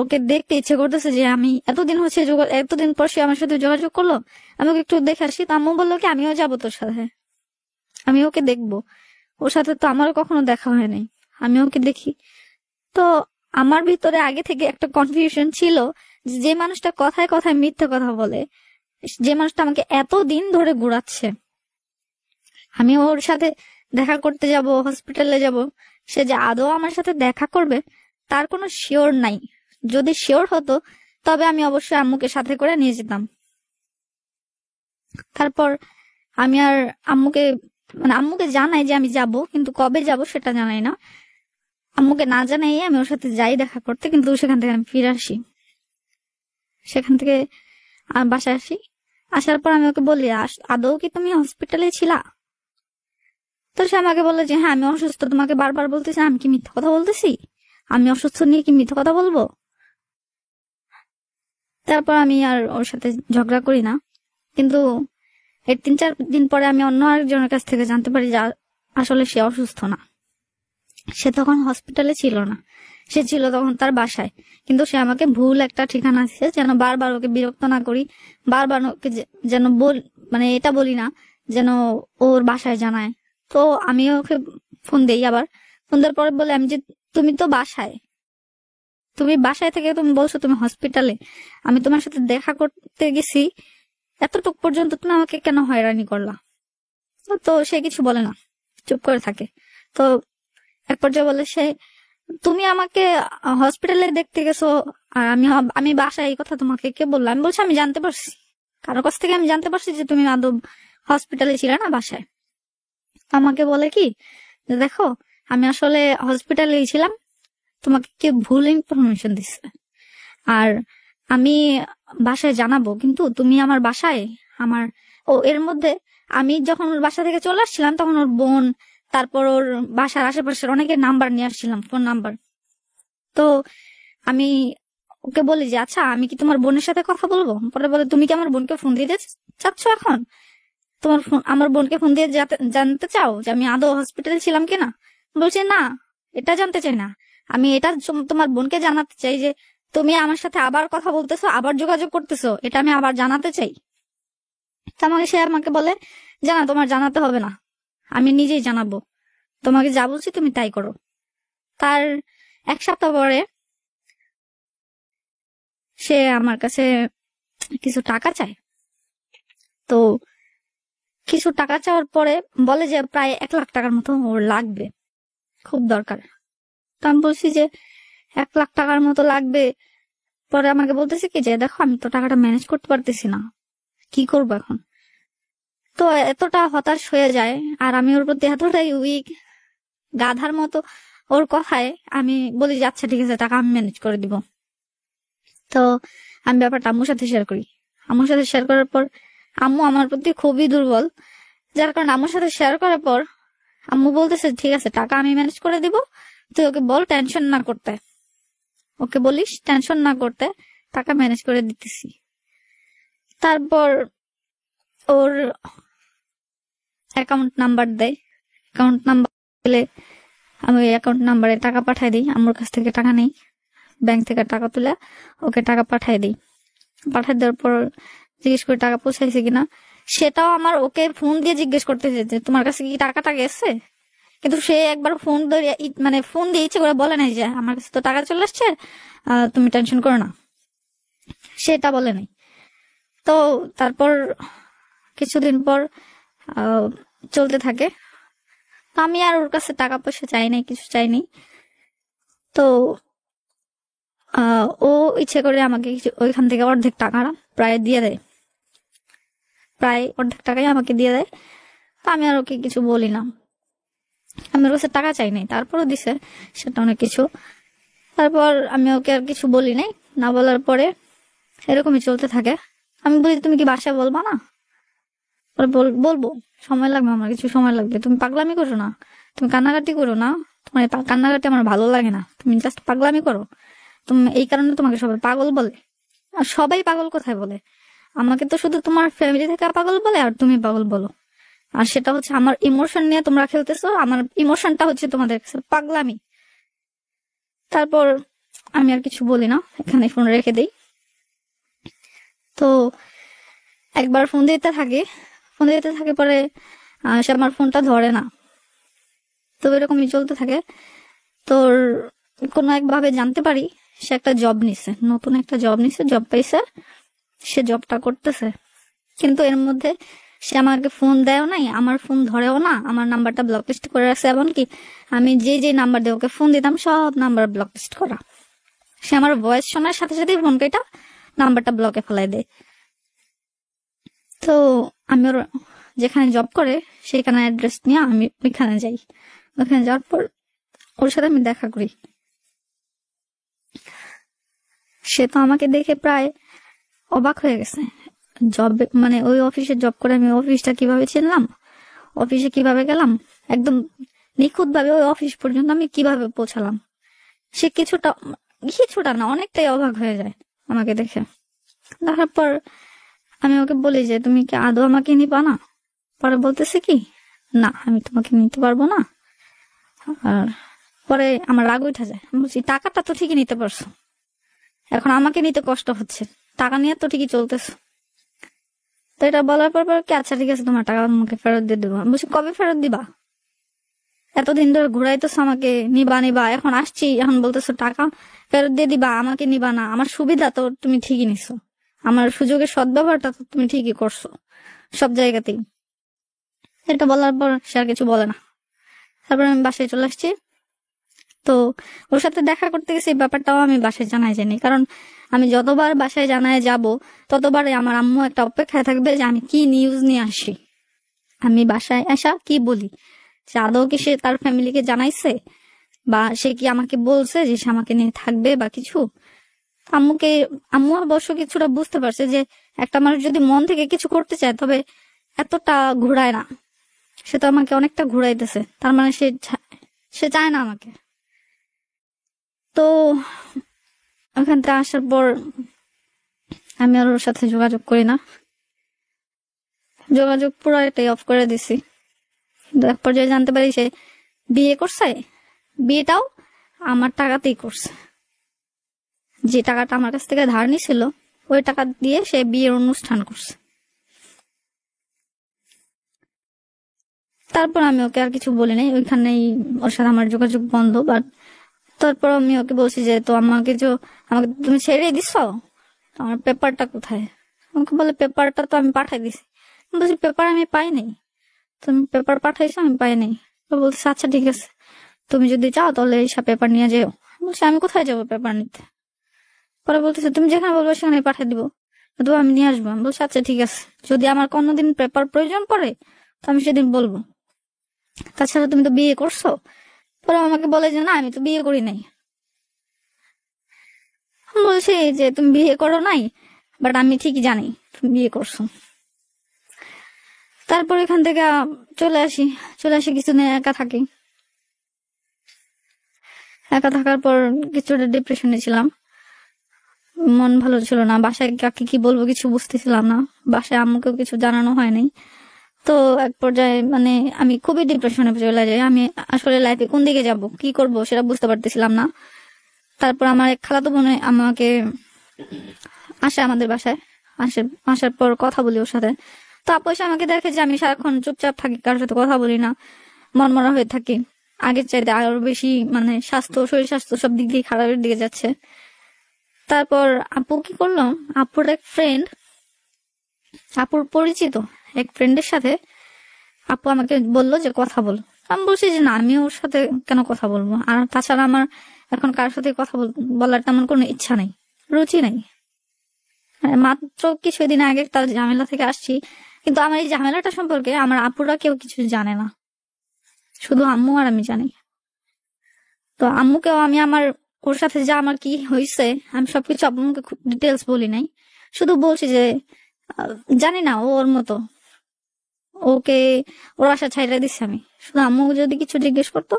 ওকে দেখতে ইচ্ছে করতেছে, যে আমি এতদিন পর সে আমার সাথে যোগাযোগ করলো, আমি ওকে একটু দেখে আসি। তো আম্মু বললো কি আমিও যাবো তোর সাথে, আমি ওকে দেখবো, ওর সাথে তো আমারও কখনো দেখা হয় নাই, আমি ওকে দেখি। তো আমার ভিতরে আগে থেকে একটা কনফিউশন ছিল যে মানুষটা কথায় কথায় মিথ্যে কথা বলে, যে মানুষটা আমাকে এতদিন ধরে ঘুরাচ্ছে, আমি ওর সাথে দেখা করতে যাব, হসপিটালে যাব, সে যে আদৌ আমার সাথে দেখা করবে তার কোনো শিওর নাই। যদি শিওর হতো তবে আমি অবশ্যই আম্মুকে সাথে করে নিয়ে যেতাম। তারপর আমি আর আম্মুকে জানাই যে আমি যাব, কিন্তু কবে যাব সেটা জানাই না। আম্মুকে না জানাই আমি ওর সাথে যাই দেখা করতে, কিন্তু সেখান থেকে আমি ফিরে আসি। সেখান থেকে বাসায় আসি, আসার পর আমি ওকে বলি আদৌ কি তুমি হসপিটালে ছিলা? তো সে আমাকে বললো যে হ্যাঁ আমি অসুস্থ, তোমাকে বারবার বলতেছি, আমি কি মিথ্যা কথা বলতেছি? আমি অসুস্থ নিয়ে কি মিথ্যা কথা বলবো? তারপর আমি আর ওর সাথে ঝগড়া করি না। কিন্তু এর 3-4 দিন পরে আমি অন্য আরেকজনের কাছ থেকে জানতে পারি যে আসলে সে অসুস্থ না, সে তখন হসপিটালে ছিল না, সে ছিল তখন তার বাসায়। কিন্তু সে আমাকে ভুল একটা ঠিকানা দিচ্ছে, যেন বারবার ওকে বিরক্ত না করি, বারবার ওকে যেন এটা বলি না, যেন ওর বাসায় জানায়। তো আমি ওকে ফোন দেই, আবার ফোন দেওয়ার পরে বলে আমি যে তুমি তো বাসায়, তুমি বাসায় থেকে তুমি বলছো তুমি হসপিটালে, আমি তোমার সাথে দেখা করতে গেছি, এতটুকু পর্যন্ত তুমি আমাকে কেন হয়রানি করলা? তো সে কিছু বলে না, চুপ করে থাকে। তো এক পর্যায়ে বলে সে তুমি আমাকে হসপিটালে দেখতে গেছো, আর আমি বাসায়, এই কথা তোমাকে কে বললো? আমি বলছি আমি জানতে পারছি, কারোর কাছ থেকে আমি জানতে পারছি যে তুমি আদৌ হসপিটালে ছিলে না, বাসায়। আমাকে বলে কি যে দেখো আমি আসলে হসপিটালেই ছিলাম, তোমাকে কে ভুল ইনফরমেশন দিচ্ছে, আর আমি বাসায় জানাবো, কিন্তু তুমি আমার বাসায় এর মধ্যে আমি যখন ওর বাসা থেকে চলে আসছিলাম তখন ওর বোন, তারপর ওর বাসার আশেপাশের অনেকের নাম্বার নিয়ে আসছিলাম, ফোন নাম্বার। তো আমি ওকে বলি যে আচ্ছা আমি কি তোমার বোনের সাথে কথা বলবো? পরে বলে তুমি কি আমার বোনকে ফোন দিতে চাচ্ছ এখন? তোমার ফোন আমার বোনকে ফোন দিয়ে জানতে চাও যে আমি আদৌ হসপিটালে ছিলাম কিনা? বলছে না, এটা জানতে চাই না, আমি এটা তোমার বোনকে জানাতে চাই যে তুমি আমার সাথে আবার কথা বলতেছো, আবার যোগাযোগ করতেছো, এটা আমি আবার জানাতে চাই। সে আমাকে বলে জানা, তোমার জানাতে হবে না, আমি নিজেই জানাবো, তোমাকে যা বলছি তুমি তাই করো। তার 1 সপ্তাহ পরে সে আমার কাছে কিছু টাকা চায়। তো কিছু টাকা চাওয়ার পরে বলে যে প্রায় 1 লাখ টাকার মতো ওর লাগবে, খুব দরকার। তো আমি বলছি যে 1 লাখ টাকার মতো লাগবে। পরে আমাকে বলতেছে কি যে দেখো আমি তো টাকাটা ম্যানেজ করতে পারতেছি না, কি করবো এখন? তো এতটা হতাশ হয়ে যায়, আর আমি ওর প্রতি এতটাই উইক, গাধার মতো ওর কথায় আমি বলি যে আচ্ছা ঠিক আছে, টাকা আমি ম্যানেজ করে দিব। তো আমি ব্যাপারটা আম্মুর সাথে শেয়ার করি। আম্মুর সাথে শেয়ার করার পর আম্মু আমার প্রতি খুবই দুর্বল, যার কারণে আম্মুর সাথে শেয়ার করার পর আম্মু বলতেছে ঠিক আছে টাকা আমি ম্যানেজ করে দিব, তুই ওকে বল টেনশন না করতে, ওকে বলিস টেনশন না করতে, টাকা ম্যানেজ করে দিতেছি। তারপর ওর অ্যাকাউন্ট নাম্বার দেয়, অ্যাকাউন্ট নাম্বার দিলে আমি ওই অ্যাকাউন্ট নাম্বারে টাকা পাঠাই দিই। আম্মুর কাছ থেকে টাকা নেই, ব্যাংক থেকে টাকা তুলে ওকে টাকা পাঠাই দিই। পাঠাই দেওয়ার পর জিজ্ঞেস করে টাকা পৌঁছাইছে কিনা, সেটাও আমার ওকে ফোন দিয়ে জিজ্ঞেস করতেছে যে তোমার কাছে কি টাকাটা গেছে। কিন্তু সে একবার ফোন ধরে মানে ফোন দিয়ে ইচ্ছে করে বলে নাই যে আমার কাছে তো টাকা চলে আসছে, তুমি টেনশন করো না, সেটা বলে নাই। তো তারপর কিছুদিন পর চলতে থাকে। তো আমি আর ওর কাছে টাকা পয়সা চাই নাই, কিছু চাইনি। তো ও ইচ্ছে করে আমাকে ওইখান থেকে অর্ধেক টাকাটা প্রায় দিয়ে দেয়, প্রায় অর্ধেক টাকাই আমাকে দিয়ে দেয়। তো আমি আর ওকে কিছু বলি না, আমি ওর কাছে টাকা চাই নাই, তারপরও দিছে, সেটা অনেক কিছু। তারপর আমি ওকে আর কিছু বলি নাই, না বলার পরে এরকমই চলতে থাকে। আমি বলি তুমি কি বাসায় বলবা না? বলবো, সময় লাগবে, আমার কিছু সময় লাগবে, তুমি পাগলামি করো না, তুমি কান্নাকাটি করো না, তোমার কান্নাকাটি আমার ভালো লাগে না, তুমি জাস্ট পাগলামি করো, তুমি এই কারণে তোমাকে সবাই পাগল বলে। আর সবাই পাগল কোথায় বলে? আমাকে তো শুধু তোমার ফ্যামিলি থেকে পাগল বলে, আর তুমি পাগল বলো। আর সেটা হচ্ছে আমার ইমোশন নিয়ে তোমরা খেলতেছো, আমার ইমোশনটা হচ্ছে তোমাদের কাছে পাগলামি। তারপর আমি আর কিছু বলি না, এখানে ফোন রেখে দিই। তো একবার ফোন দিতে থাকে পরে সে আমার ফোনটা ধরে না। তো এরকমই চলতে থাকে। তোর কোনো একভাবে জানতে পারি সে একটা জব নিছে, নতুন একটা জব নিছে, জব পাইছে, সে জবটা করতেছে। কিন্তু এর মধ্যে সে আমাকে ফোন দেয়ও নাই, আমার ফোন ধরেও না, আমার নাম্বারটা ব্লক লিস্ট করে রাখছে। এমনকি আমি যে নাম্বার দিয়ে ওকে ফোন দিতাম সব নাম্বার ব্লক লিস্ট করা। সে আমার ভয়েস শোনার সাথে সাথে ফোন কেটে নাম্বারটা ব্লকে ফেলাই দেয়। তো আমি ওর যেখানে জব করে সেখানে অ্যাড্রেস নিয়ে আমি ওইখানে যাই। ওখানে যাওয়ার পর ওর সাথে আমি দেখা করি। সে তো আমাকে দেখে প্রায় অবাক হয়ে গেছে। জব মানে ওই অফিসে জব করে আমি অফিসটা কিভাবে চিনলাম, অফিসে কিভাবে গেলাম, একদম নিখুঁত ভাবে ওই অফিস পর্যন্ত আমি কিভাবে পৌঁছালাম, সে কিছুটা না অনেকটাই অবাক হয়ে যায় আমাকে দেখে। দেখার পর আমি ওকে বলি যে তুমি কি আদৌ আমাকে নিবা না? পরে বলতেছে কি না আমি তোমাকে নিতে পারবো না। আর পরে আমার রাগ উঠে যায়, আমি বলছি টাকাটা তো ঠিকই নিতে পারছো, এখন আমাকে নিতে কষ্ট হচ্ছে, টাকা নিয়ে তো ঠিকই চলতেছো। তো এটা বলার পর কি আচ্ছা ঠিক আছে তোমার টাকা আমাকে ফেরত দিয়ে দেবো। আমি বলছি কবে ফেরত দিবা? এতদিন ধরে ঘুরাইতেছো আমাকে, নিবা, এখন আসছি, এখন বলতেছো টাকা ফেরত দিয়ে দিবা, আমাকে নিবা না। আমার সুবিধা তো তুমি ঠিকই নিছো, আমার সুযোগের সদ্ব্যবহারটা তো তুমি ঠিকই করছো সব জায়গাতেই। এটা বলার পর সে আর কিছু বলে না। তারপর আমি বাসায় চলে আসছি। তো ওর সাথে দেখা করতে গেছি, এই ব্যাপারটাও আমি বাসায় জানাই যাইনি, কারণ আমি যতবার বাসায় জানায় যাব ততবারই আমার আম্মু একটা অপেক্ষায় থাকবে যে আমি কি নিউজ নিয়ে আসি, আমি বাসায় আসা কি বলি, যে আদৌ কি সে তার ফ্যামিলিকে জানাইছে বা সে কি আমাকে বলছে যে সে আমাকে নিয়ে থাকবে বা কিছু। আম্মু অবশ্য কিছুটা বুঝতে পারছে যে একটা মানুষ যদি মন থেকে কিছু করতে চায় তবে এতটা ঘুরায় না। সে তো আমাকে অনেকটা ঘুরাইতেছে, তার মানে সে চায় না আমাকে। তো ওখান থেকে আসার পর আমি আর ওর সাথে যোগাযোগ করি না, যোগাযোগ পুরো এটাই অফ করে দিছি। কিন্তু এক পর্যায়ে জানতে পারি সে বিয়ে করছে, বিয়েটাও আমার টাকাতেই করছে। যে টাকাটা আমার কাছ থেকে ধার নিছিল ওই টাকা দিয়ে সে বিয়ের অনুষ্ঠান করছে। তারপর আমি ওকে আর কিছু বলি নাই, ওইখানেই ওর সাথে আমার যোগাযোগ বন্ধ। বাট তারপর আমি ওকে বলছি যে তো আমাকে তুমি ছেড়ে দিছ, আমার পেপারটা কোথায়? আমাকে বলে পেপারটা তো আমি পাঠাই দিছি। আমি বলছি পেপার আমি পাই নাই, তুমি পেপার পাঠাইছো আমি পাই নাই। তো বলছে আচ্ছা ঠিক আছে, তুমি যদি চাও তাহলে এইসব পেপার নিয়ে যেও। বলছি আমি কোথায় যাবো পেপার নিতে? পরে বলতেছে তুমি যেখানে বলবো সেখানে পাঠিয়ে দিবো, অথবা আমি নিয়ে আসবো। আমি বলছি আচ্ছা ঠিক আছে, যদি আমার কোনোদিন পেপার প্রয়োজন পড়ে তো আমি সেদিন বলবো, তাছাড়া তুমি তো বিয়ে করছো। পরে আমাকে বলে যে না আমি তো বিয়ে করি নাই। বলছে যে তুমি বিয়ে করো নাই, বাট আমি ঠিকই জানি তুমি বিয়ে করছো। তারপর এখান থেকে চলে আসি কিছুদিন একা থাকি। একা থাকার পর কিছুটা ডিপ্রেশনে ছিলাম, মন ভালো ছিল না, বাসায় কাকে কি বলবো কিছু বুঝতেছিলাম না, বাসায় আম্মুকেও কিছু জানানো হয়নি। তো এক পর্যায়ে মানে আমি খুবই ডিপ্রেশনে চলে যাই। আমি আসলে লাইফে কোন দিকে যাব, কি করব সেটা বুঝতে পারতেছিলাম না। তারপর আমার এক খালাতো বোন আমাকে আসে আমাদের বাসায়, আসার পর কথা বলি ওর সাথে। তো আপু এসে আমাকে দেখে যে আমি সারাক্ষণ চুপচাপ থাকি, কারোর সাথে কথা বলি না, মনমরা হয়ে থাকি। আগের চাইতে আরো বেশি মানে শরীর স্বাস্থ্য সব দিক দিয়ে খারাপের দিকে যাচ্ছে। তারপর আপু কি করলো, আপুর এক ফ্রেন্ড, আপুর পরিচিত এক ফ্রেন্ডের সাথে আপু আমাকে বললো যে কথা বল। আমি বলছি যে না, আমি ওর সাথে কেন কথা বলবো, আর তাছাড়া আমার এখন কার সাথে কথা বলার তেমন কোনো ইচ্ছা নেই, রুচি নেই। মাত্র কিছুদিন আগে একটা ঝামেলা থেকে আসছি, কিন্তু আমার এই ঝামেলাটা সম্পর্কে আমার আপুরা কেউ কিছু জানে না, শুধু আম্মু আর আমি জানি। তো আম্মুকেও আমি আমার ওর সাথে যা আমার কি হয়েছে আমি সবকিছু আম্মুকে ডিটেলস বলি নাই, শুধু বলছি যে জানি না ও ওর মতো, ওকে ওর আশা ছাইড়া দিচ্ছি আমি। শুধু আম্মু যদি কিছু জিজ্ঞেস করতো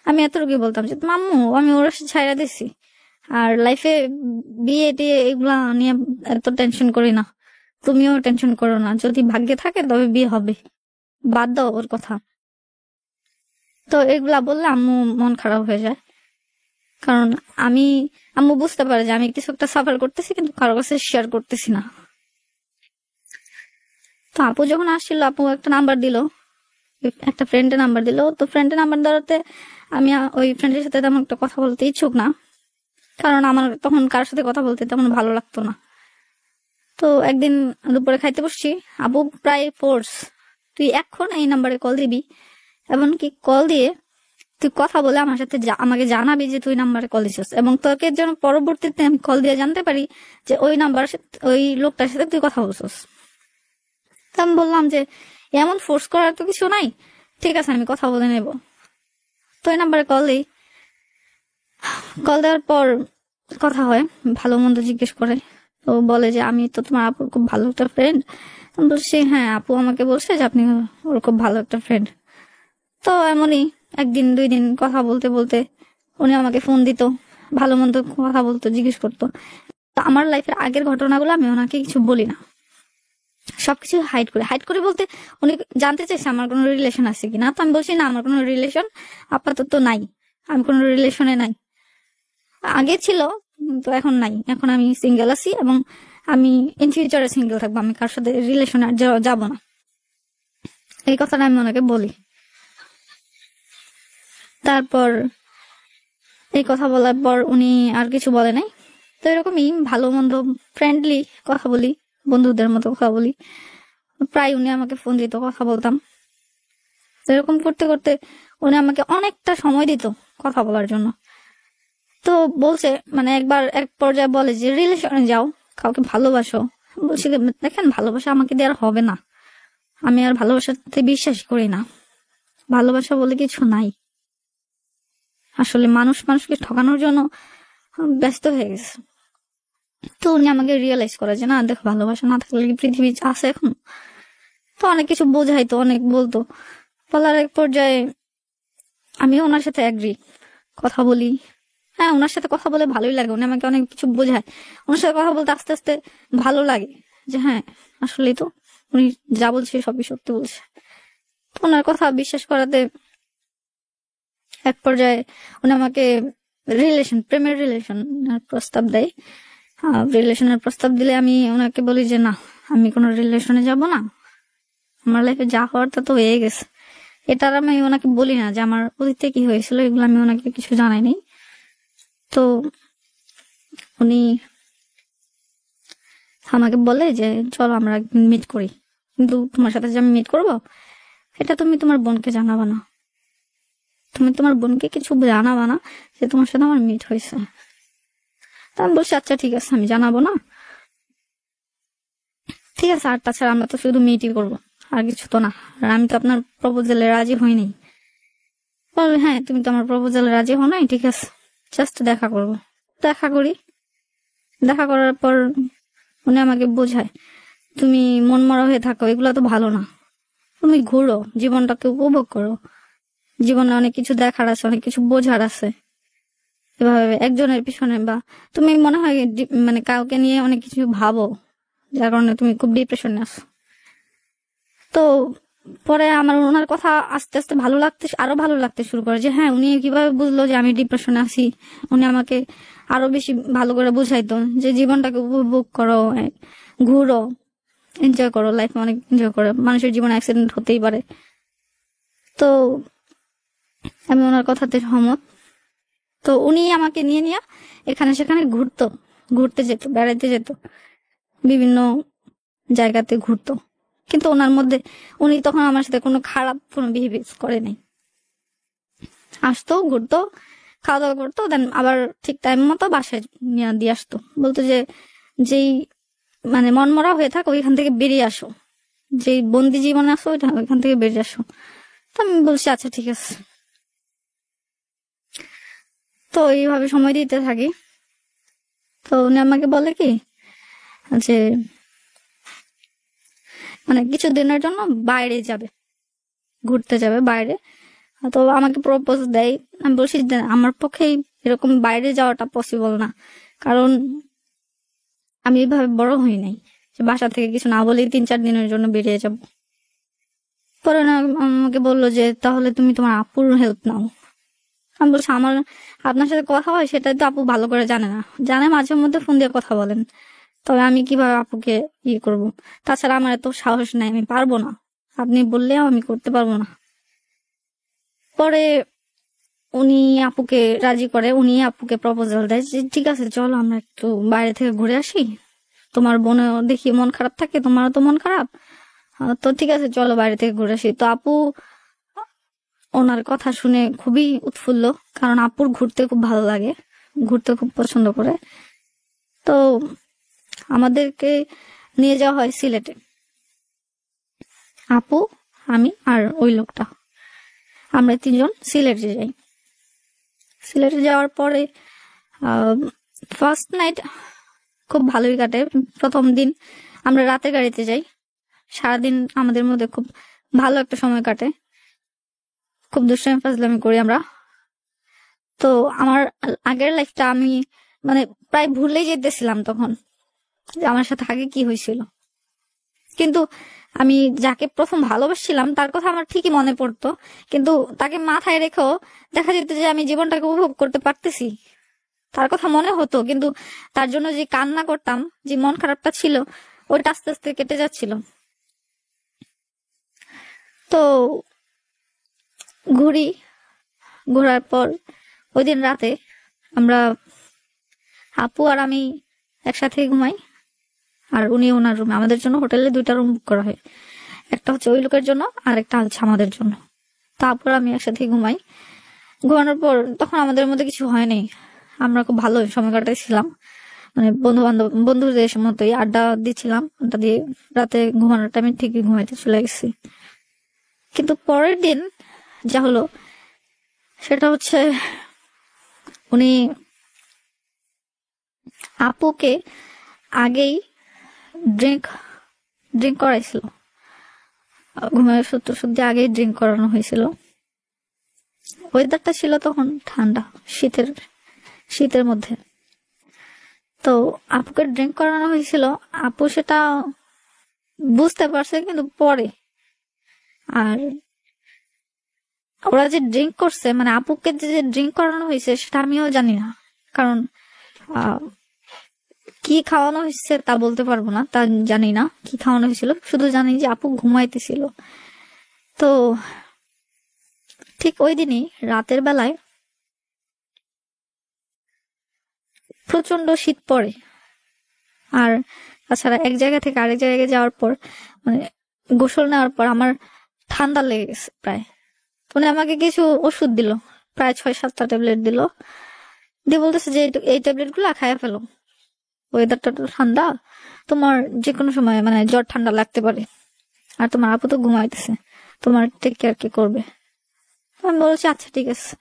আমি এতটুকুই বলতাম যে আম্মু আমি ওর আশা ছাইড়া দিচ্ছি, আর লাইফে বিয়ে টিয়ে এগুলা নিয়ে এত টেনশন করি না, তুমিও টেনশন করো না, যদি ভাগ্যে থাকে তবে বিয়ে হবে, বাদ দাও ওর কথা। তো এগুলা বললে আম্মু মন খারাপ হয়ে যায়, কারণ আম্মু বুঝতে পারে যে আমি কিছু একটা সাফার করতেছি কিন্তু কারো কাছে শেয়ার করতেছি না। তো আপু যখন আসছিল, আপু একটা নাম্বার দিল, একটা ফ্রেন্ডের নাম্বার দিল। তো ফ্রেন্ডের নাম্বার দেওয়াতে আমি ওই ফ্রেন্ডের সাথে তেমন একটা কথা বলতে ইচ্ছুক না, কারণ আমার তখন কারোর সাথে কথা বলতে তেমন ভালো লাগতো না। তো একদিন দুপুরে খাইতে বসছি, আপু প্রায় ফোর্স, তুই এখন এই নাম্বারে কল দিবি, এমনকি কল দিয়ে তুই কথা বলে আমার সাথে আমাকে জানাবি যে তুই নাম্বারে কল দিছিস, এবং তোকে যেন পরবর্তীতে আমি কল দিয়ে জানতে পারি যে ওই লোকটার সাথে তুই কথা বলছিস। তো আমি বললাম যে এমন ফোর্স করার তো কিছু নাই, ঠিক আছে আমি কথা বলে নেব। তো এই নাম্বারে কল দিই, কল দেওয়ার পর কথা হয়, ভালো মন্দ জিজ্ঞেস করে। তো বলে যে আমি তো তোমার আপুর খুব ভালো একটা ফ্রেন্ড। আমি বলছি হ্যাঁ, আপু আমাকে বলছে যে আপনি ওর খুব ভালো একটা ফ্রেন্ড। তো এমনই একদিন দুই দিন কথা বলতে বলতে উনি আমাকে ফোন দিত, ভালো মন্দ কথা বলতো, জিজ্ঞেস করতো। তো আমার লাইফের আগের ঘটনাগুলো আমি ওনাকে কিছু বলি না, সবকিছু হাইড করে বলতে উনি জানতে চাইছে আমার কোনো রিলেশন আছে কিনা। তো আমি বলছি না, আমার কোনো রিলেশন আপাতত নাই, আমি কোনো রিলেশনে নাই, আগে ছিল তো এখন নাই, এখন আমি সিঙ্গেল আছি এবং আমি ইন ফিউচারে সিঙ্গেল থাকবো, আমি কার সাথে রিলেশনে আর যাবো না, এই কথাটা আমি ওনাকে বলি। তারপর এই কথা বলার পর উনি আর কিছু বলে নাই। তো এরকমই ভালো মন্দ ফ্রেন্ডলি কথা বলি, বন্ধুদের মতো কথা বলি, প্রায় উনি আমাকে ফোন দিত, কথা বলতাম। তো এরকম করতে করতে উনি আমাকে অনেকটা সময় দিত কথা বলার জন্য। তো বলছে মানে একবার এক পর্যায়ে বলে যে রিলেশনে যাও, কাউকে ভালোবাসো। বলছি দেখেন ভালোবাসা আমাকে দেওয়ার হবে না, আমি আর ভালোবাসাতে বিশ্বাস করি না, ভালোবাসা বলে কিছু নাই। আসলে মানুষকে ঠকানোর জন্য ব্যস্ত হয়ে গেছে। তো উনি আমাকে রিয়েলাইজ করে যে না দেখো, ভালোবাসা না থাকলে কি পৃথিবী আছে এখন। তো অনেক কিছু বোঝাইতো, অনেক বলতো, বলার এক পর্যায়ে আমি ওনার সাথে অ্যাগ্রি, কথা বলি। হ্যাঁ, ওনার সাথে কথা বলে ভালোই লাগে, উনি আমাকে অনেক কিছু বোঝায়। ওনার সাথে কথা বলতে আস্তে আস্তে ভালো লাগে যে হ্যাঁ আসলেই তো উনি যা বলছে সবই সত্যি বলছে। ওনার কথা বিশ্বাস করাতে এক পর্যায়ে উনি আমাকে প্রেমের রিলেশনের প্রস্তাব দেয়। রিলেশনের প্রস্তাব দিলে আমি ওনাকে বলি যে না, আমি কোনো রিলেশনে যাব না, আমার লাইফে যা হওয়ার তা তো হয়ে গেছে। এটার আমি ওনাকে বলি না যে আমার অতীতে কি হয়েছিল, এগুলো আমি ওনাকে কিছু জানাই নাই। তো উনি আমাকে বলে যে চলো আমরা একদিন মিট করি, কিন্তু তোমার সাথে যে আমি মিট করবো এটা তুমি তোমার বোনকে জানাবা না, তুমি তোমার বোনকে কিছু জানাবা না যে তোমার সাথে আমার মিট হয়েছে। আমি বলছি আচ্ছা ঠিক আছে, আমি জানাবো না, ঠিক আছে। আর তাছাড়া আমরা তো শুধু মিটই করবো, আর কিছু তো না, আর আমি তো আপনার প্রপোজালে রাজি হইনি। বলবে হ্যাঁ তুমি তো আমার প্রপোজালে রাজি হও নাই, ঠিক আছে জাস্ট দেখা করবো। দেখা করি, দেখা করার পর উনি আমাকে বোঝায়, তুমি মন মরা হয়ে থাকো, এগুলো তো ভালো না, তুমি ঘুরো, জীবনটাকে উপভোগ করো, জীবনে অনেক কিছু দেখার আছে, অনেক কিছু বোঝার আছে। এভাবে একজনের পিছনে বা তুমি মনে হয় মানে কাউকে নিয়ে অনেক কিছু ভাবো, যার কারণে তুমি খুব ডিপ্রেশনে আছো। তো পরে আমার ওনার কথা আস্তে আস্তে আরো ভালো লাগতে শুরু করে, যে হ্যাঁ উনি কিভাবে বুঝলো যে আমি ডিপ্রেশনে আছি। উনি আমাকে আরো বেশি ভালো করে বুঝাইতো যে জীবনটাকে উপভোগ করো, ঘুরো, এনজয় করো, লাইফ অনেক এনজয় করো, মানুষের জীবনে অ্যাক্সিডেন্ট হতেই পারে। তো আমি ওনার কথাতে সহমত। তো উনি আমাকে নিয়ে নিয়ে এখানে সেখানে ঘুরতে যেত, বেড়াইতে যেত, বিভিন্ন জায়গাতে ঘুরতো। কিন্তু ওনার মধ্যে উনি তখন আমার সাথে কোনো বিহেভিয়ার করে নাই। আসতো, ঘুরতো, খাওয়া দাওয়া করতো, দেন আবার ঠিক টাইম মতো বাসায় নিয়ে দিয়ে আসতো। বলতো যে যেই মানে মনমরা হয়ে থাকো ওইখান থেকে বেরিয়ে আসো, যেই বন্দি জীবনে আসো ওইখান থেকে বেরিয়ে আসো। তো আমি বলছি আচ্ছা ঠিক আছে। তো এইভাবে সময় দিতে থাকি। তো উনি আমাকে বলে কি যে মানে কিছুদিনের জন্য বাইরে যাবে, ঘুরতে যাবে বাইরে। তো আমাকে প্রপোজ দেয়। আমি বলছি যে আমার পক্ষে এরকম বাইরে যাওয়াটা পসিবল না, কারণ আমি এইভাবে বড় হই নাই যে বাসা থেকে কিছু না বলেই 3-4 দিনের জন্য বেরিয়ে যাব। পরে না আমাকে বললো যে তাহলে তুমি তোমার আপুর হেল্প নাও। আমি বলছি আপনার সাথে কথা হয় সেটা তো আপু ভালো করে জানে না, জানে মাঝে মধ্যে ফোন দিয়ে কথা বলেন, তবে আমি কিভাবে আপুকে করব? তাছাড়া আমার এত সাহস নাই, আমি পারবো না, আপনি বললেও আমি করতে পারবো না। পরে উনি আপুকে রাজি করে, উনি আপুকে প্রপোজাল দেয় যে ঠিক আছে চলো আমরা একটু বাইরে থেকে ঘুরে আসি, তোমার বোনও দেখি মন খারাপ থাকে, তোমারও তো মন খারাপ, তো ঠিক আছে চলো বাইরে থেকে ঘুরে আসি। তো আপু ওনার কথা শুনে খুবই উৎফুল্ল, কারণ আপুর ঘুরতে খুব ভালো লাগে, ঘুরতে খুব পছন্দ করে। তো আমাদেরকে নিয়ে যাওয়া হয় সিলেটে, আপু, আমি আর ওই লোকটা, আমরা 3জন সিলেটে যাই। সিলেটে যাওয়ার পরে ফার্স্ট নাইট খুব ভালোই কাটে। প্রথম দিন আমরা রাতের গাড়িতে যাই, সারাদিন আমাদের মধ্যে খুব ভালো একটা সময় কাটে, খুব দুষ্টামি ফাজলামি করি আমরা। তো আমার আগের লাইফটা আমি মানে প্রায় ভুলেই যেতেছিলাম তখন, যে আমার সাথে আগে কি হয়েছিল। কিন্তু আমি যাকে প্রথম ভালোবাসছিলাম তার কথা আমার ঠিকই মনে পড়তো, কিন্তু তাকে মাথায় রেখেও দেখা যেত যে আমি জীবনটাকে উপভোগ করতে পারতেছি, তার কথা মনে হতো, কিন্তু তার জন্য যে কান্না করতাম, যে মন খারাপটা ছিল, ওইটা আস্তে আস্তে কেটে যাচ্ছিল। তো ঘোরার পর ওই দিন রাতে আমরা আপু আর আমি একসাথে ঘুমাই, আর উনি ওনার রুমে। আমাদের জন্য হোটেলে 2টা রুম বুক করা হয়, একটা হচ্ছে ওই লোকের জন্য আর একটা হচ্ছে আমাদের জন্য। তারপর আমি একসাথে ঘুমাই। ঘুমানোর পর তখন আমাদের মধ্যে কিছু হয়নি, আমরা খুব ভালো সময় কাটাইছিলাম, মানে বন্ধুদের মতোই আড্ডা দিচ্ছিলাম। আড্ডা দিয়ে রাতে ঘুমানোর টাইমে ঠিকই ঘুমাইতে চলে গেছি। কিন্তু পরের দিন যা হলো সেটা হচ্ছে উনি আপুকে আগেই ড্রিঙ্ক করাইছিল, ঘুমের সত্যি আগেই ড্রিঙ্ক করানো হয়েছিল। ওয়েদারটা ছিল তখন ঠান্ডা, শীতের মধ্যে। তো আপুকে ড্রিঙ্ক করানো হয়েছিল, আপু সেটা বুঝতে পারছে কিন্তু পরে। আর ওরা যে ড্রিঙ্ক করছে, মানে আপুকে যে ড্রিঙ্ক করানো হয়েছে সেটা আমিও জানি না, কারণ কি খাওয়ানো হয়েছে তা বলতে পারবো না, তা জানি না কি খাওয়ানো হয়েছিল, শুধু জানি যে আপু ঘুমাইতেছিল। তো ঠিক ওই দিনই রাতের বেলায় প্রচন্ড শীত পড়ে, আর তাছাড়া এক জায়গা থেকে আরেক জায়গায় যাওয়ার পর মানে গোসল নেওয়ার পর আমার ঠান্ডা লেগে গেছে প্রায়। উনি আমাকে কিছু ওষুধ দিল, প্রায় 6-7টা ট্যাবলেট দিল, দিয়ে বলতেছে যে এই ট্যাবলেট গুলা খাইয়া ফেলো, ওয়েদারটা তো ঠান্ডা, তোমার যে কোনো সময় মানে জ্বর ঠান্ডা লাগতে পারে, আর তোমার আপু তো ঘুমাইতেছে, তোমার টেক কেয়ার কে করবে। আমি বলছি আচ্ছা ঠিক আছে।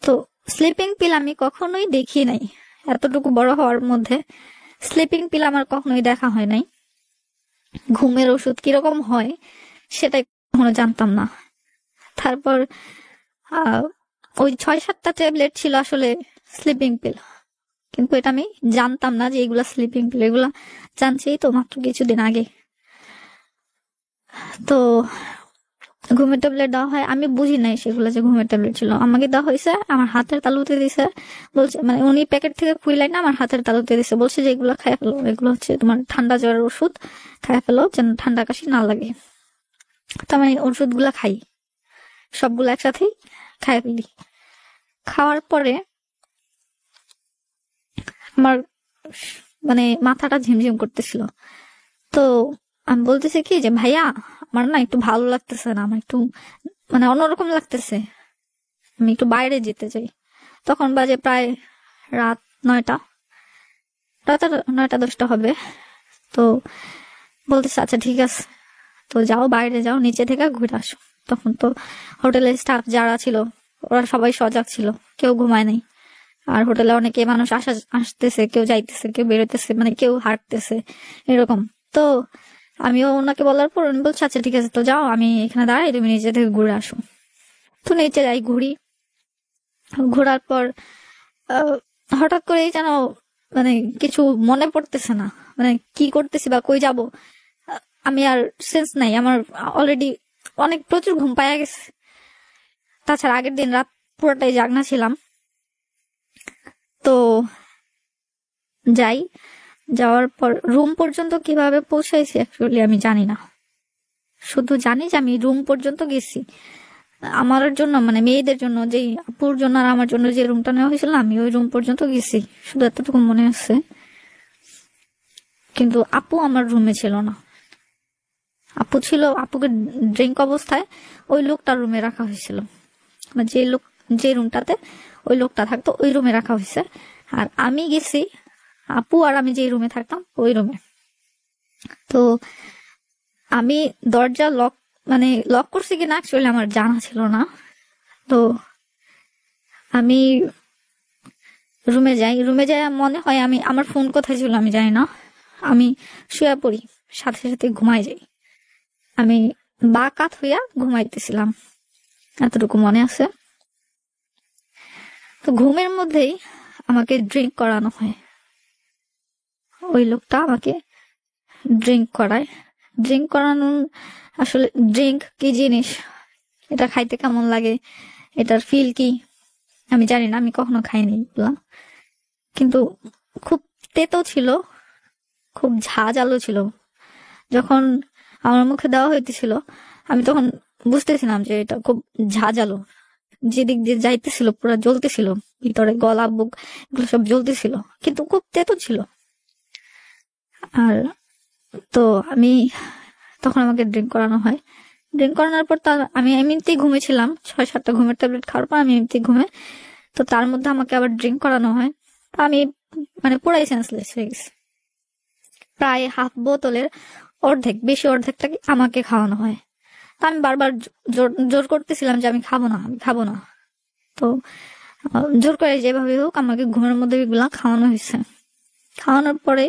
তো স্লিপিং পিল আমি কখনোই দেখি নাই এতটুকু বড় হওয়ার মধ্যে, স্লিপিং পিল আমার কখনোই দেখা হয় নাই। ঘুমের ওষুধ কিরকম হয় সেটাই কখনো জানতাম না। তারপর আহ, ওই 6-7টা ট্যাবলেট ছিল আসলে স্লিপিং পিল, কিন্তু এটা আমি জানতাম না যে এগুলা স্লিপিং পিল। এগুলা জানছি তো মাত্র কিছুদিন আগে। তো ঘুমের ট্যাবলেট দেওয়া হয়, আমি বুঝি নাই সেগুলো যে ঘুমের ট্যাবলেট ছিল। আমাকে দেওয়া হয়েছে, আমার হাতের তালুতে দিছে, বলছে মানে উনি প্যাকেট থেকে খুইলাই না আমার হাতের তালুতে দিছে, বলছে যে এগুলো খাই ফেলো, এগুলো হচ্ছে তোমার ঠান্ডা জ্বরের ওষুধ, খাই ফেলো যেন ঠান্ডা কাশি না লাগে। তো আমি ওষুধগুলা খাই, সবগুলো একসাথেই খাই ফেলি। খাওয়ার পরে আমার মানে মাথাটা ঝিমঝিম করতেছিল। তো আমি বলতেছি কি যে ভাইয়া আমার না একটু ভালো লাগতেছে না, আমার একটু মানে অন্যরকম লাগতেছে, আমি একটু বাইরে যেতে চাই। তখন বাজে প্রায় রাত 9টা, রাত 9টা-10টা হবে। তো বলতেছে আচ্ছা ঠিক আছে, তো যাও বাইরে যাও, নিচে থেকে ঘুরে আসো। তখন তো হোটেলের স্টাফ যারা ছিল ওরা সবাই সজাগ ছিল, কেউ ঘুমায় নাই। আর হোটেলে অনেকে মানুষ আসতেছে, কেউ যাইতেছে, কেউ বেরোতেছে, মানে কেউ হাঁটতেছে এরকম। তো আমিও ওনাকে বলার পর উনি বলছে আচ্ছা ঠিক আছে, তো যাও আমি এখানে দাঁড়াই, তুমি নিচে থেকে ঘুরে আসো। তো নিচে যাই, ঘুরি। ঘোরার পর আহ, হঠাৎ করেই যেন মানে কিছু মনে পড়তেছে না, মানে কি করতেছি বা কই যাব আমি আর সেন্স নাই আমার। অলরেডি অনেক প্রচুর ঘুম পাইয়া গেছে। তাছাড়া আগের দিন রাত পুরোটাই জাগনা ছিলাম। তো যাই, যাওয়ার পর রুম পর্যন্ত কিভাবে পৌঁছাইছি অ্যাকচুয়ালি আমি জানি না। শুধু জানি যে আমি রুম পর্যন্ত গেছি। আমার জন্য মানে মেয়েদের জন্য, যেই আপুর জন্য আর আমার জন্য যে রুমটা নেওয়া হয়েছিল আমি ওই রুম পর্যন্ত গেছি, শুধু এতটুকু মনে আছে। কিন্তু আপু আমার রুমে ছিল না। আপু ছিল, আপুকে ড্রিঙ্ক অবস্থায় ওই লোকটার রুমে রাখা হয়েছিল, মানে যে লোক যে রুমটাতে ওই লোকটা থাকতো ওই রুমে রাখা হয়েছে। আর আমি গেছি আপু আর আমি যে রুমে থাকতাম ওই রুমে। তো আমি দরজা লক মানে লক করছি কিনা অ্যাকচুয়ালি আমার জানা ছিল না। তো আমি রুমে যাই, রুমে যাই মনে হয় আমি, আমার ফোন কোথায় ছিল আমি জানি না, আমি শুয়ে পড়ি, সাথে সাথে ঘুমাই যাই। আমি বা কাত হইয়া ঘুমাইতেছিলাম, এতটুকু মনে আছে। তো ঘুমের মধ্যেই আমাকে ড্রিঙ্ক করানো হয়, ওই লোকটা আমাকে ড্রিঙ্ক করায়। ড্রিঙ্ক করানো, আসলে ড্রিঙ্ক কি জিনিস, এটা খাইতে কেমন লাগে, এটার ফিল কি আমি জানি না, আমি কখনো খাইনি এগুলা। কিন্তু খুব তেতো ছিল, খুব ঝাঁঝালো ছিল। যখন আমার মুখে দেওয়া হইতেছিল আমি তখন বুঝতেছিলাম যে এটা খুব ঝাঁঝালো। যেদিক দিয়ে যাইতেছিল পুরো জ্বলতেছিল, ভিতরে গলা বুক এগুলো সব জ্বলতেছিল, কিন্তু খুব তেতো ছিল। আর তো আমি তখন আমাকে ড্রিঙ্ক করানো হয়। ড্রিঙ্ক করানোর পর আমি এমনিতেই ঘুমেছিলাম, 6-7টা ঘুমের ট্যাবলেট খাওয়ার পর আমি এমনিতেই ঘুমে। তো তার মধ্যে আমাকে আবার ড্রিঙ্ক করানো হয়। তো আমি মানে পুরাই সেন্সলেস হয়ে গেছি। প্রায় হাফ বোতলের অর্ধেক, বেশি অর্ধেকটাকে আমাকে খাওয়ানো হয়। তো আমি বারবার জোর করতেছিলাম যে আমি খাবো না, আমি খাবো না। তো জোর করে যেভাবে হোক আমাকে ঘুমের মধ্যে এগুলা খাওয়ানো হয়েছে। খাওয়ানোর পরে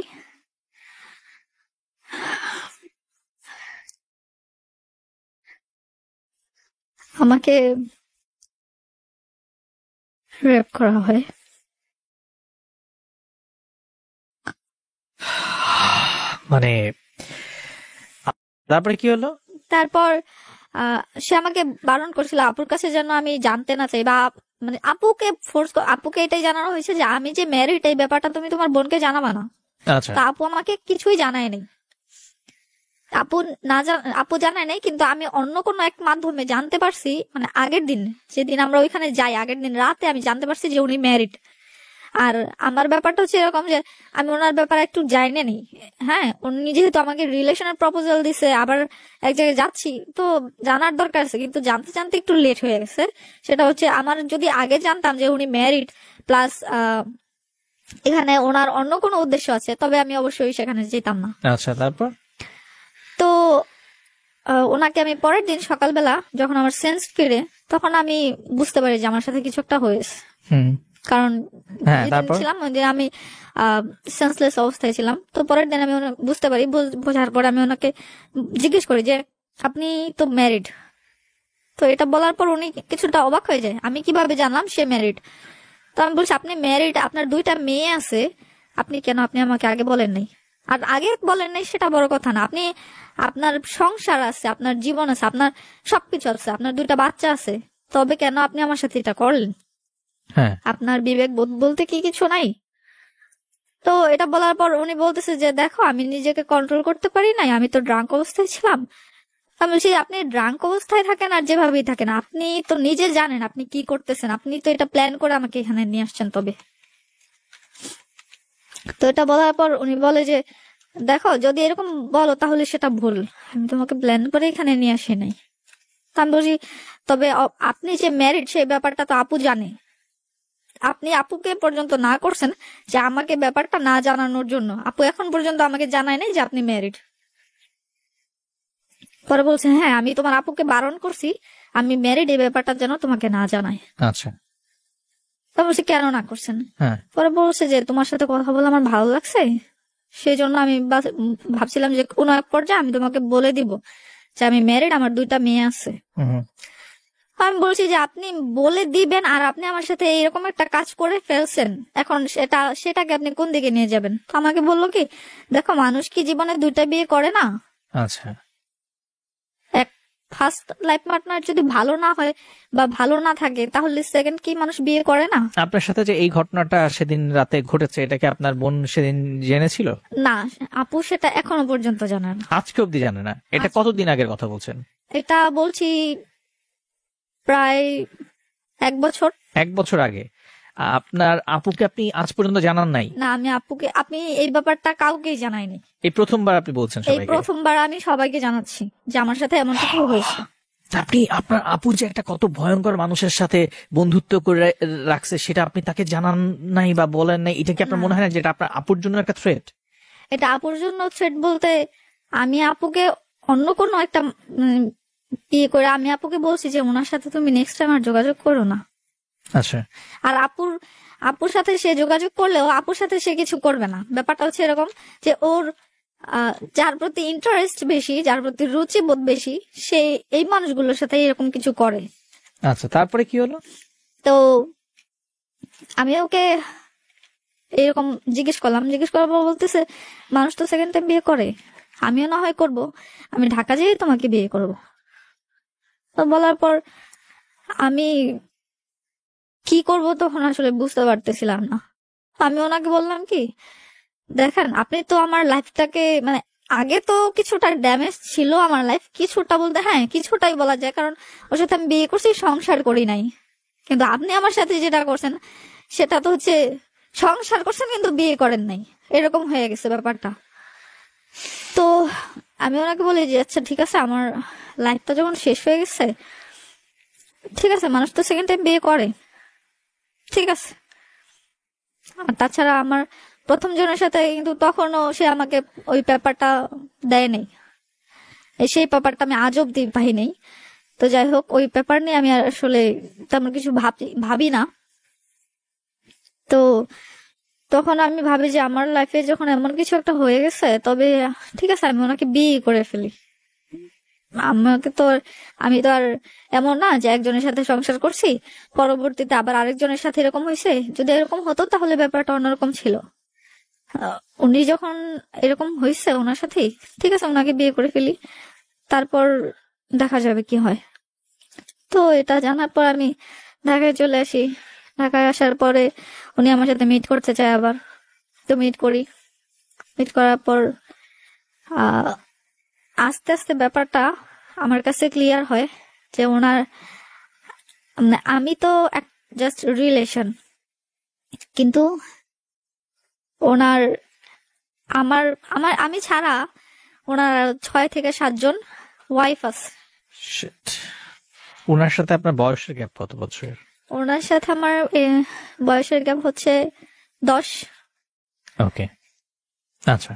আমাকে রেপ করা হয়। মানে তারপরে কি হলো? তারপর সে আমাকে বারণ করছিল আপুর কাছে যেন আমি জানতে না চাই, বা মানে আপুকে ফোর্স, আপুকে এটাই জানানো হয়েছে যে আমি যে ম্যারিড এই ব্যাপারটা তুমি তোমার বোনকে জানাবা না। আচ্ছা, তো আপু আমাকে কিছুই জানায় নাই। আপু আপু জানায় নাই, কিন্তু আমি অন্য কোনো এক মাধ্যমে জানতে পারছি, মানে আগের দিন যেদিন আমরা ওইখানে যাই আগের দিন রাতে আমি জানতে পারছি যে উনি ম্যারিড। আর আমার ব্যাপারটা হচ্ছে এরকম যে আমি ওনার ব্যাপারে একটু জানি নি। হ্যাঁ, উনি যেহেতু আমাকে রিলেশনের প্রপোজাল দিছে, আবার এক জায়গায় যাচ্ছি, তো জানার দরকার আছে, কিন্তু জানতে জানতে একটু লেট হয়ে গেছে। সেটা হচ্ছে আমার যদি আগে জানতাম যে উনি ম্যারিড প্লাস এখানে ওনার অন্য কোনো উদ্দেশ্য আছে, তবে আমি অবশ্যই সেখানে যেতাম না। আচ্ছা, তারপর? তো ওনাকে আমি পরের দিন সকালবেলা যখন আমার সেন্স ফিরে তখন আমি বুঝতে পারি যে আমার সাথে কিছু একটা হয়েছে। হুম। কারণ হ্যাঁ, যেদিন তারপর? ছিলাম ওই দিন আমি সেন্সলেস অবস্থায় ছিলাম। তো পরের দিন আমি বুঝতে পারি, বোঝার পর আমি ওনাকে জিজ্ঞেস করি যে আপনি তো ম্যারিড। তো এটা বলার পর উনি কিছুটা অবাক হয়ে যায়, আমি কিভাবে জানলাম সে ম্যারিড। তো আমি বলছি আপনি ম্যারিড, আপনার 2টা মেয়ে আছে, আপনি আমাকে আগে বলেন নাই। আর আগে বলেন নাই সেটা বড় কথা না, আপনি আপনার সংসার আছে, আপনার জীবন আছে, আপনার সবকিছু আছে, আপনার 2টা বাচ্চা আছে, তবে কেন আপনি আমার সাথে এটা করলেন? হ্যাঁ, আপনার বিবেক বোধ বলতে কি কিছু নাই? তো এটা বলার পর উনি বলতেছে যে দেখো আমি নিজেকে কন্ট্রোল করতে পারি নাই, আমি তো ড্রাঙ্ক অবস্থায় ছিলাম। আমি বলছি আপনি ড্রাঙ্ক অবস্থায় থাকেন আর যেভাবেই থাকেন, আপনি তো নিজে জানেন আপনি কি করতেছেন, আপনি তো এটা প্ল্যান করে আমাকে এখানে নিয়ে আসছেন। তবে তো এটা বলার পর উনি বলে যে দেখো যদি এরকম বলো তাহলে সেটা ভুল, আমি তোমাকে প্ল্যান করে এখানে নিয়ে আসি নাই। তা আমি বলছি তবে আপনি যে ম্যারিড সেই ব্যাপারটা তো আপু জানে, আপনি আপুকে পর্যন্ত না করছেন যে আমাকে ব্যাপারটা না জানানোর জন্য। আপু এখন পর্যন্ত আমাকে জানায় নাই যে আপনি ম্যারিড। পরে বলছে হ্যাঁ আমি তোমার আপুকে বারণ করছি আমি ম্যারিড এই ব্যাপারটা যেন তোমাকে না জানায়। আচ্ছা, তো বলছি কেন না করছেন? হ্যাঁ, পরে বলছে যে তোমার সাথে কথা বলে আমার ভালো লাগছে, সেই জন্য আমি ভাবছিলাম যে কোনো এক পর্যায়ে আমি তোমাকে বলে দিব যে আমি ম্যারিড, আমার 2টা মেয়ে আছে। হুম, আমি বলছি যে আপনি বলে দিবেন আর আপনি আমার সাথে এরকম একটা কাজ করে ফেলছেন, এখন সেটাকে আপনি কোন দিকে নিয়ে যাবেন? তো আমাকে বললো কি দেখো মানুষ কি জীবনে 2টা বিয়ে করে না? আচ্ছা, এক ফার্স্ট লাইফ পার্টনার যদি ভালো না হয় বা ভালো না থাকে তাহলে সেকেন্ড কি মানুষ বিয়ে করে না? আপনার সাথে যে এই ঘটনাটা সেদিন রাতে ঘটেছে এটা কি আপনার বোন সেদিন জেনেছিল? না, আপু সেটা এখনো পর্যন্ত জানে না। আজকে অব্দি জানে না? এটা কতদিন আগের কথা বলছেন? এটা বলছি প্রায় 1 বছর। 1 বছর আগে? আপনার আপুকে আপনি আজ পর্যন্ত জানান নাই? না, আপনি এই ব্যাপারটা কাউকেই জানাইনি। এই প্রথমবার আপনি বলছেন এই সবাইকে? প্রথমবার আমি সবাইকে জানাচ্ছি যে আমার সাথে এমন কিছু হয়েছে। আপনি আপনার আপু যে একটা কত ভয়ঙ্কর মানুষের সাথে বন্ধুত্ব করে রাখছে সেটা আপনি তাকে জানান নাই বা বলেন নাই, এটা কি আপনার মনে হয় না যে এটা আপনার আপুর জন্য একটা থ্রেট? এটা আপুর জন্য থ্রেট বলতে আমি আপুকে অন্য কোনো একটা ইয়ে করে আমি আপুকে বলছি যে ওনার সাথে তুমি নেক্সট টাইম আর যোগাযোগ করো না। আচ্ছা, আর আপুর সাথে সে যোগাযোগ করলেও আপুর সাথে সে কিছু করবে না। ব্যাপারটা হচ্ছে এরকম যে ওর যার প্রতি ইন্টারেস্ট বেশি, যার প্রতি রুচি বোধ বেশি, সে এই মানুষগুলোর সাথে এরকম কিছু করে। আচ্ছা, তারপরে কি হলো? তো আমি ওকে এরকম জিজ্ঞেস করার পর বলতেছে মানুষ তো সেকেন্ড টাইম বিয়ে করে, আমিও না হয় করবো, আমি ঢাকা যেয়ে তোমাকে বিয়ে করব। তো বলার পর আমি কি করব তখন আসলে বুঝতে পারতেছিলাম না। আমি ওনাকে বললাম কি দেখেন আপনি তো আমার লাইফটাকে মানে আগে তো কিছুটা ড্যামেজ ছিল আমার লাইফ, কিছুটা বলতে হ্যাঁ কিছুটাই বলা যায়, কারণ ওর সাথে আমি বিয়ে করছি, সংসার করি নাই। কিন্তু আপনি আমার সাথে যেটা করছেন সেটা তো হচ্ছে সংসার করছেন কিন্তু বিয়ে করেন নাই, এরকম হয়ে গেছে ব্যাপারটা। তো আমি ওনাকে বলি যে আচ্ছা ঠিক আছে আমার লাইফটা যখন শেষ হয়ে গেছে, ঠিক আছে মানুষ তো সেকেন্ড টাইম বিয়ে করে, ঠিক আছে। আর তাছাড়া আমার প্রথম জনের সাথে কিন্তু তখনও সে আমাকে ওই পেপারটা দেয় নাই, সেই পেপারটা আমি আজ অব্দি পাই নাই। তো যাই হোক ওই পেপার নিয়ে আমি আসলে তেমন কিছু ভাবি না। তো তখন আমি ভাবি যে আমার লাইফে যখন এমন কিছু একটা হয়ে গেছে তবে ঠিক আছে আমি ওনাকে বিয়ে করে ফেলি। আমি তো আর এমন না যে একজনের সাথে সংসার করছি পরবর্তীতে আবার আরেকজনের সাথে এরকম হয়েছে, যদি এরকম হতো তাহলে ব্যাপারটা অন্যরকম ছিল। উনি যখন এরকম হয়েছে ওনার সাথে, ঠিক আছে ওনাকে বিয়ে করে ফেলি, তারপর দেখা যাবে কি হয়। তো এটা জানার পর আমি ঢাকায় চলে আসি। ঢাকায় আসার পরে উনি আমার সাথে মিট করতে চায় আবার, তো মিট করার পর আস্তে আস্তে ব্যাপারটা আমার কাছে ক্লিয়ার হয় যে ওনার মানে আমি তো জাস্ট রিলেশন, কিন্তু ওনার আমার আমার আমি ছাড়া ওনার 6 থেকে 7 জন ওয়াইফ আছে। Shit. ওনার সাথে আপনার বয়সের গ্যাপ কত বছর? ওনার সাথে আমার বয়সের গ্যাপ হচ্ছে 10। ওকে, আচ্ছা,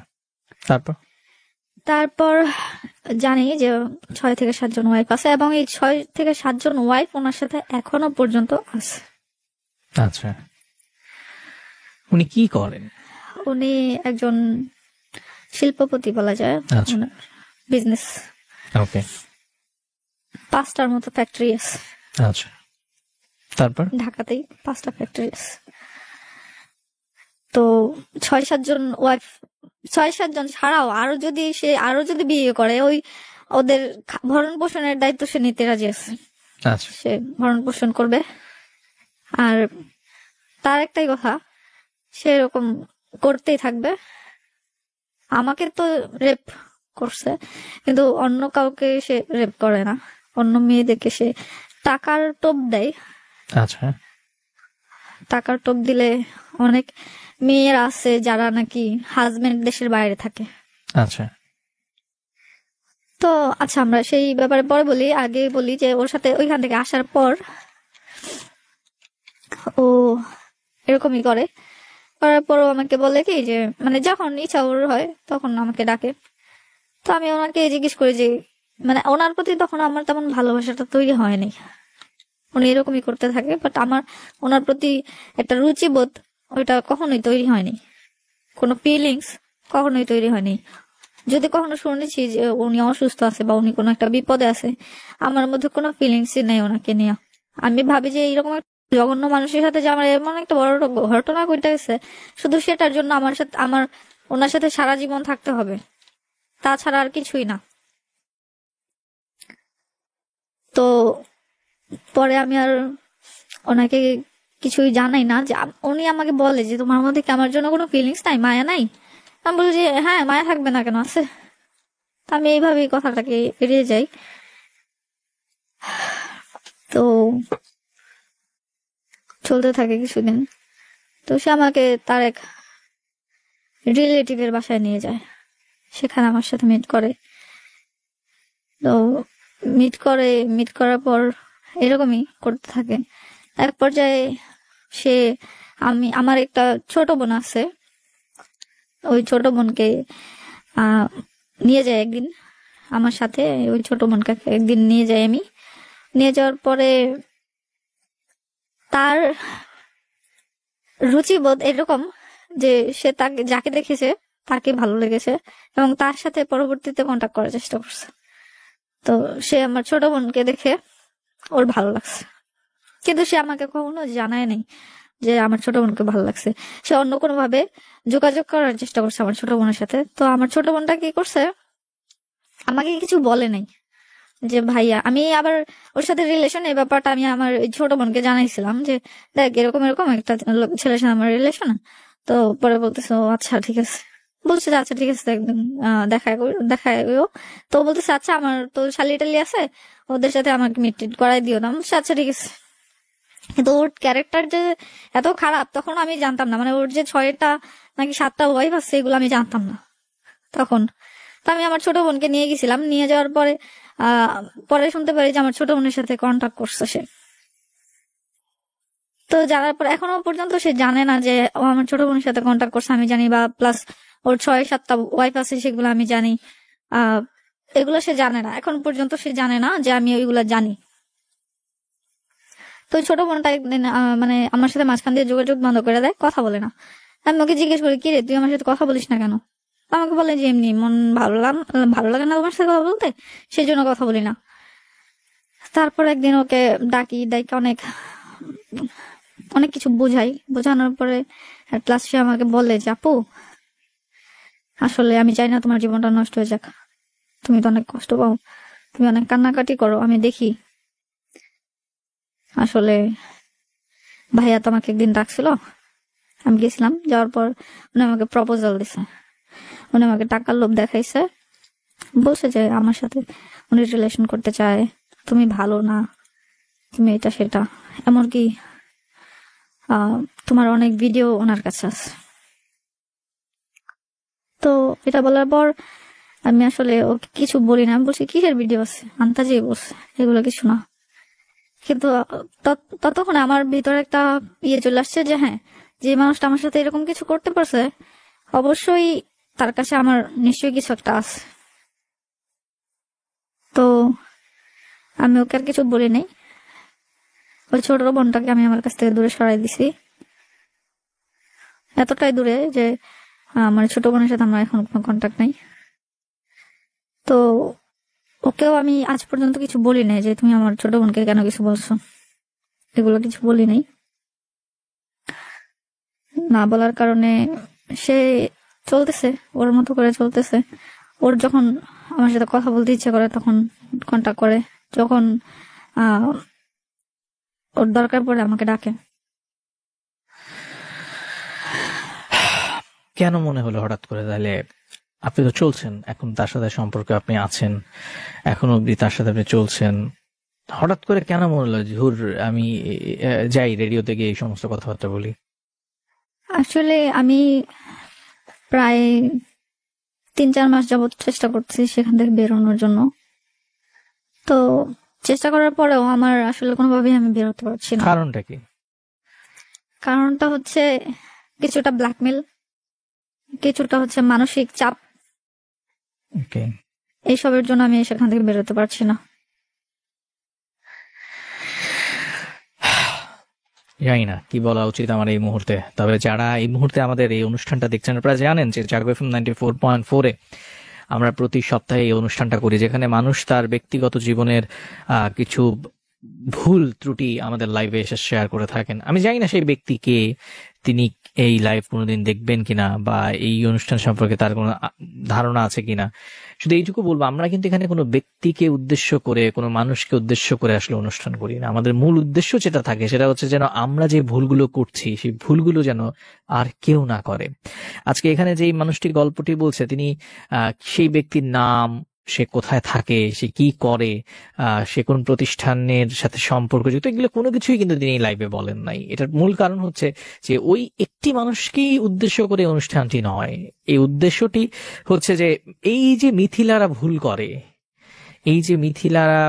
তারপর জানি যে 6 থেকে 7 জন ওয়াইফ আছে এবং এই 6 থেকে 7 জন ওয়াইফ ওনার সাথে এখনো পর্যন্ত আছে। আচ্ছা, উনি কি করেন? উনি একজন শিল্পপতি বলা যায়। আচ্ছা। বিজনেস, ওকে। 5টার মতো ফ্যাক্টরি আছে আচ্ছা, তারপর? ঢাকাতেই, 5টা ফ্যাক্টরি আছে। তো 6-7 জন ওয়াইফ, 6-7 জন ছাড়াও আরো যদি বিয়ে করে, ওদের ভরণ পোষণের দায়িত্ব সে নিতে রাজি আছে। আচ্ছা। সে ভরণ পোষণ করবে। আর তার একটাই কথা, সে এরকম করতেই থাকবে। আমাকে তো রেপ করছে, কিন্তু অন্য কাউকে সে রেপ করে না। অন্য মেয়েদেরকে সে টাকার টোপ দেয়। আচ্ছা। টাকার টোপ দিলে অনেক মেয়ের আছে যারা নাকি হাজবেন্ড দেশের বাইরে থাকে। আচ্ছা। তো আচ্ছা, আমরা সেই ব্যাপারে পরে বলি। আগে বলি যে ওর সাথে ওইখান থেকে আসার পর ও এরকমই করার পরও আমাকে বলে কি যে, মানে যখন ইচ্ছা ওর হয় তখন আমাকে ডাকে। তো আমি ওনাকে জিজ্ঞেস করি যে, মানে ওনার প্রতি তখন আমার তেমন ভালোবাসাটা তৈরি হয়নি। উনি এরকমই করতে থাকে, বাট আমার ওনার প্রতি একটা রুচিবোধ ওইটা কখনোই তৈরি হয়নি। কোনো ফিলিংস কখনোই তৈরি হয়নি। যদি কখনো শুনেছি যে উনি অসুস্থ আছে বা উনি কোনো একটা বিপদে আছে, আমার মধ্যে কোনো ফিলিংসই নেই ওনাকে নিয়ে। আমি ভাবি যে এইরকম একটা জঘন্য মানুষের সাথে যে আমার এমন একটা বড় ঘটনা ঘটে গেছে, শুধু সেটার জন্য আমার ওনার সাথে সারা জীবন থাকতে হবে, তাছাড়া আর কিছুই না। তো পরে আমি আর ওনাকে কিছুই জানাই না। যে উনি আমাকে বলে যে, তোমার মধ্যে কি আমার জন্য কোনো ফিলিংস নাই, মায়া নাই? আমি বলি যে হ্যাঁ, মায়া থাকবে না কেন, আছে। আমি এইভাবেই কথাটাকে এড়িয়ে যাই। তো চলতে থাকে কিছুদিন। তো সে আমাকে তার এক রিলেটিভের বাসায় নিয়ে যায়, সেখানে আমার সাথে মিট করে। তো মিট করার পর এরকমই করতে থাকে। এক পর্যায়ে সে আমার একটা ছোট বোন আছে, ওই ছোট বোনকে নিয়ে যায় একদিন আমার সাথে। ওই ছোট বোনকে একদিন নিয়ে যাই আমি। নিয়ে যাওয়ার পরে তার রুচিবোধ এরকম যে সে যাকে দেখেছে তাকে ভালো লেগেছে এবং তার সাথে পরবর্তীতে কন্ট্যাক্ট করার চেষ্টা করছে। তো সে আমার ছোট বোনকে দেখে ওর ভালো লাগছে, কিন্তু সে আমাকে কখনো জানায় নাই যে আমার ছোট বোনকে ভালো লাগছে। সে অন্য কোনো ভাবে যোগাযোগ করার চেষ্টা করছে আমার ছোট বোনের সাথে। তো আমার ছোট বোনটা কি করছে, আমাকে কিছু বলে নাই যে ভাইয়া। আমি আবার ওর সাথে রিলেশন, এই ব্যাপারটা আমি আমার ছোট বোনকে জানাইছিলাম যে দেখ এরকম এরকম একটা ছেলের সাথে আমার রিলেশন। তো পরে বলতেছে ও আচ্ছা ঠিক আছে, বলছে যে আচ্ছা ঠিক আছে, একদম দেখাও। তো বলতেছে আচ্ছা আমার তো শালি টালি আছে, ওদের সাথে আমাকে মিট করাই দিও না। বলছে আচ্ছা ঠিক আছে। কিন্তু ওর ক্যারেক্টার যে এত খারাপ তখন আমি জানতাম না। মানে ওর যে 6টা নাকি 7টা ওয়াইফ আছে এগুলো আমি জানতাম না তখন। তো আমি আমার ছোট বোনকে নিয়ে গেছিলাম। নিয়ে যাওয়ার পরে পরে শুনতে পারি যে আমার ছোট বোনের সাথে কন্ট্যাক্ট করছে সে। তো জানার পর এখনো পর্যন্ত সে জানে না যে ও আমার ছোট বোনের সাথে কন্ট্যাক্ট করছে, আমি জানি। বা প্লাস ওর 6-7টা ওয়াইফ আছে সেগুলো আমি জানি। এগুলো সে জানে না, এখন পর্যন্ত সে জানে না যে আমি ওইগুলা জানি। তো ছোট বোনটা একদিন মানে আমার সাথে মাঝখান দিয়ে যোগাযোগ বন্ধ করে দেয়, কথা বলে না। আমি ওকে জিজ্ঞেস করি কি রে, তুই আমার সাথে কথা বলিস না কেন? আমাকে বলে যে এমনি মন ভালো লাগে না তোমার সাথে কথা বলতে, সেই জন্য কথা বলি না। তারপর একদিন ওকে ডাকি অনেক কিছু বোঝানোর পরে ক্লাস সে আমাকে বলে যে আপু, আসলে আমি চাই না তোমার জীবনটা নষ্ট হয়ে যাক। তুমি তো অনেক কষ্ট পাও, তুমি অনেক কান্নাকাটি করো, আমি দেখি। আসলে ভাইয়া তোমাকে একদিন ডাকছিল, আমি গেছিলাম। যাওয়ার পর উনি আমাকে প্রপোজাল দিছে, উনি আমাকে টাকার লোভ দেখাইছে, বলছে যে আমার সাথে উনি রিলেশন করতে চায়, তুমি ভালো না, তুমি এটা সেটা, এমনকি তোমার অনেক ভিডিও ওনার কাছে আছে। তো এটা বলার পর আমি আসলে ওকে কিছু বলি না। আমি বলছি কিসের ভিডিও আছে, আন্তাজেই বলছে, এগুলো কিছু না। কিন্তু ততক্ষণ আমার ভিতরে একটা চলে আসছে যে হ্যাঁ, যে মানুষটা আমার সাথে এরকম কিছু করতে পারছে, অবশ্যই তার কাছে আমার নিশ্চয়ই কিছু একটা আছে। তো আমি ওকে আর কিছু বলি নাই। ওই ছোট বোনটাকে আমি আমার কাছ থেকে দূরে সরাই দিছি এতটাই দূরে যে আমার ছোট বোনের সাথে আমার এখন কোনো কন্ট্যাক্ট নাই। তো ওকেও আমি আজ পর্যন্ত কিছু বলি নাই যে তুমি আমার ছোট বোনকে কেন কিছু বলছো, এগুলো কিছু বলি নাই। না বলার কারণে সে চলতেছে, ওর মতো করে চলতেছে। ওর যখন আমার সাথে কথা বলতে ইচ্ছে করে তখন কন্ট্যাক্ট করে, যখন ওর দরকার পড়ে আমাকে ডাকে। কেন মনে হলো হঠাৎ করে তাহলে? আপনি তো চলছেন এখন তার সাথে সম্পর্কে, আপনি আছেন এখন অব্দি তার সাথে, আপনি চলছেন, হঠাৎ করে কেন মনে হলো যে হুর আমি যাই রেডিওতে গিয়ে এই সমস্ত কথাবার্তা বলি? আসলে আমি প্রায় 3-4 মাস যাবত চেষ্টা করছি সেখান থেকে বেরোনোর জন্য। তো চেষ্টা করার পরেও আমার আসলে কোনোভাবেই আমি বেরোতে পারছি না। কারণটা কি? কারণটা হচ্ছে কিছুটা ব্ল্যাকমেল, কিছুটা হচ্ছে মানসিক চাপ। ওকে, এইসবের জন্য আমি সেখান থেকে বেরোতে পারছি না। জানি না কি বলা উচিত আমার এই মুহূর্তে। তবে যারা এই মুহূর্তে আমাদের এই অনুষ্ঠানটা দেখছেন, আপনারা জানেন যে জাগো এফএম 94.4-এ আমরা প্রতি সপ্তাহে এই অনুষ্ঠানটা করি, যেখানে মানুষ তার ব্যক্তিগত জীবনের কিছু ভুল ত্রুটি আমাদের লাইভে এসে শেয়ার করে থাকেন। আমি জানি না সেই ব্যক্তি কে, তিনি এই লাইভ কোনোদিন দেখবেন কিনা, বা এই অনুষ্ঠান সম্পর্কে তার কোনো ধারণা আছে কিনা। শুধু এইটুকু বলবো, আমরা কিন্তু এখানে কোনো ব্যক্তিকে উদ্দেশ্য করে, কোনো মানুষকে উদ্দেশ্য করে আসলে অনুষ্ঠান করি না। আমাদের মূল উদ্দেশ্য যেটা থাকে সেটা হচ্ছে যেন আমরা যে ভুলগুলো করছি সেই ভুলগুলো যেন আর কেউ না করে। আজকে এখানে যেই মানুষটি গল্পটি বলছে, তিনি সেই ব্যক্তির নাম, সে কোথায় থাকে, সে কি করে, সে কোন প্রতিষ্ঠানের সাথে সম্পর্কযুক্ত, এগুলো কোনো কিছুই কিন্তু তিনি লাইভে বলেন নাই। এটার মূল কারণ হচ্ছে যে ওই একটি মানুষকেই উদ্দেশ্য করে অনুষ্ঠানটি নয়। এই উদ্দেশ্যটি হচ্ছে যে এই যে মিথিলারা ভুল করে, এই যে মিথিলারা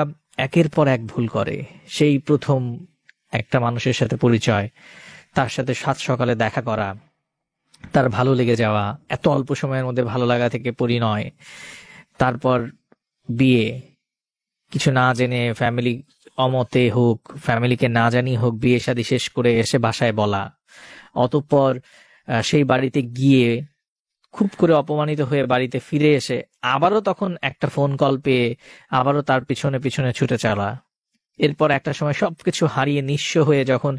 একের পর এক ভুল করে, সেই প্রথম একটা মানুষের সাথে পরিচয়, তার সাথে সাত সকালে দেখা করা, তার ভালো লেগে যাওয়া, এত অল্প সময়ের মধ্যে ভালো লাগা থেকে পরিণয়, তারপর বিয়ে, কিছু না জেনে ফ্যামিলি অমতে হোক, ফ্যামিলিকে না জানি হোক, বিয়ে শাদী শেষ করে এসে বাসায় বলা, অতঃপর সেই বাড়িতে গিয়ে খুব করে অপমানিত হয়ে বাড়িতে ফিরে এসে আবারও তখন একটা ফোন কল পেয়ে আবারও তার পিছনে পিছনে ছুটে চলা, এরপর একটা সময় সবকিছু হারিয়ে নিঃস্ব হয়ে যখন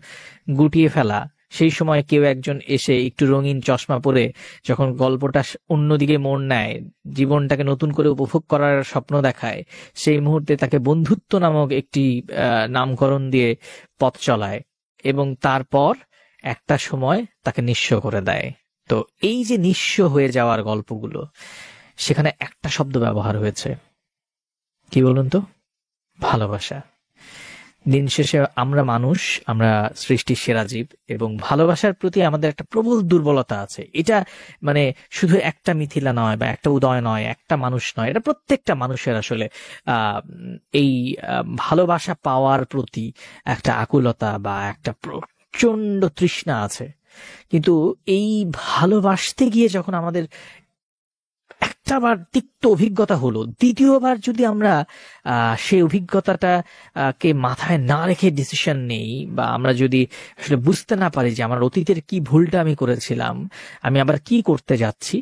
গুটিয়ে ফেলা, সেই সময় কেউ একজন এসে একটু রঙিন চশমা পরে যখন গল্পটা অন্যদিকে মোড় নেয়, জীবনটাকে নতুন করে উপভোগ করার স্বপ্ন দেখায়, সেই মুহূর্তে তাকে বন্ধুত্ব নামক একটি নামকরণ দিয়ে পথ চলায়, এবং তারপর একটা সময় তাকে নিঃস্ব করে দেয়। তো এই যে নিঃস্ব হয়ে যাওয়ার গল্পগুলো, সেখানে একটা শব্দ ব্যবহার হয়েছে, কি বলুন তো? ভালোবাসা। দিন শেষে আমরা মানুষ, আমরা সৃষ্টির সেরা জীব, এবং ভালোবাসার প্রতি আমাদের একটা প্রবল দুর্বলতা আছে। এটা মানে শুধু একটা মিথিলা নয়, বা একটা উদয় নয়, একটা মানুষ নয়, এটা প্রত্যেকটা মানুষের আসলে এই ভালোবাসা পাওয়ার প্রতি একটা আকুলতা বা একটা প্রচন্ড তৃষ্ণা আছে। কিন্তু এই ভালোবাসতে গিয়ে যখন আমাদের একটা বার তিক্ত অভিজ্ঞতা হলো, দ্বিতীয়বার যদি আমরা সেই অভিজ্ঞতাটা কে মাথায় না রেখে ডিসিশন নেই, বা আমরা যদি আসলে বুঝতে না পারি যে আমার অতীতের কি ভুলটা আমি করেছিলাম, আমি আবার কি করতে যাচ্ছি,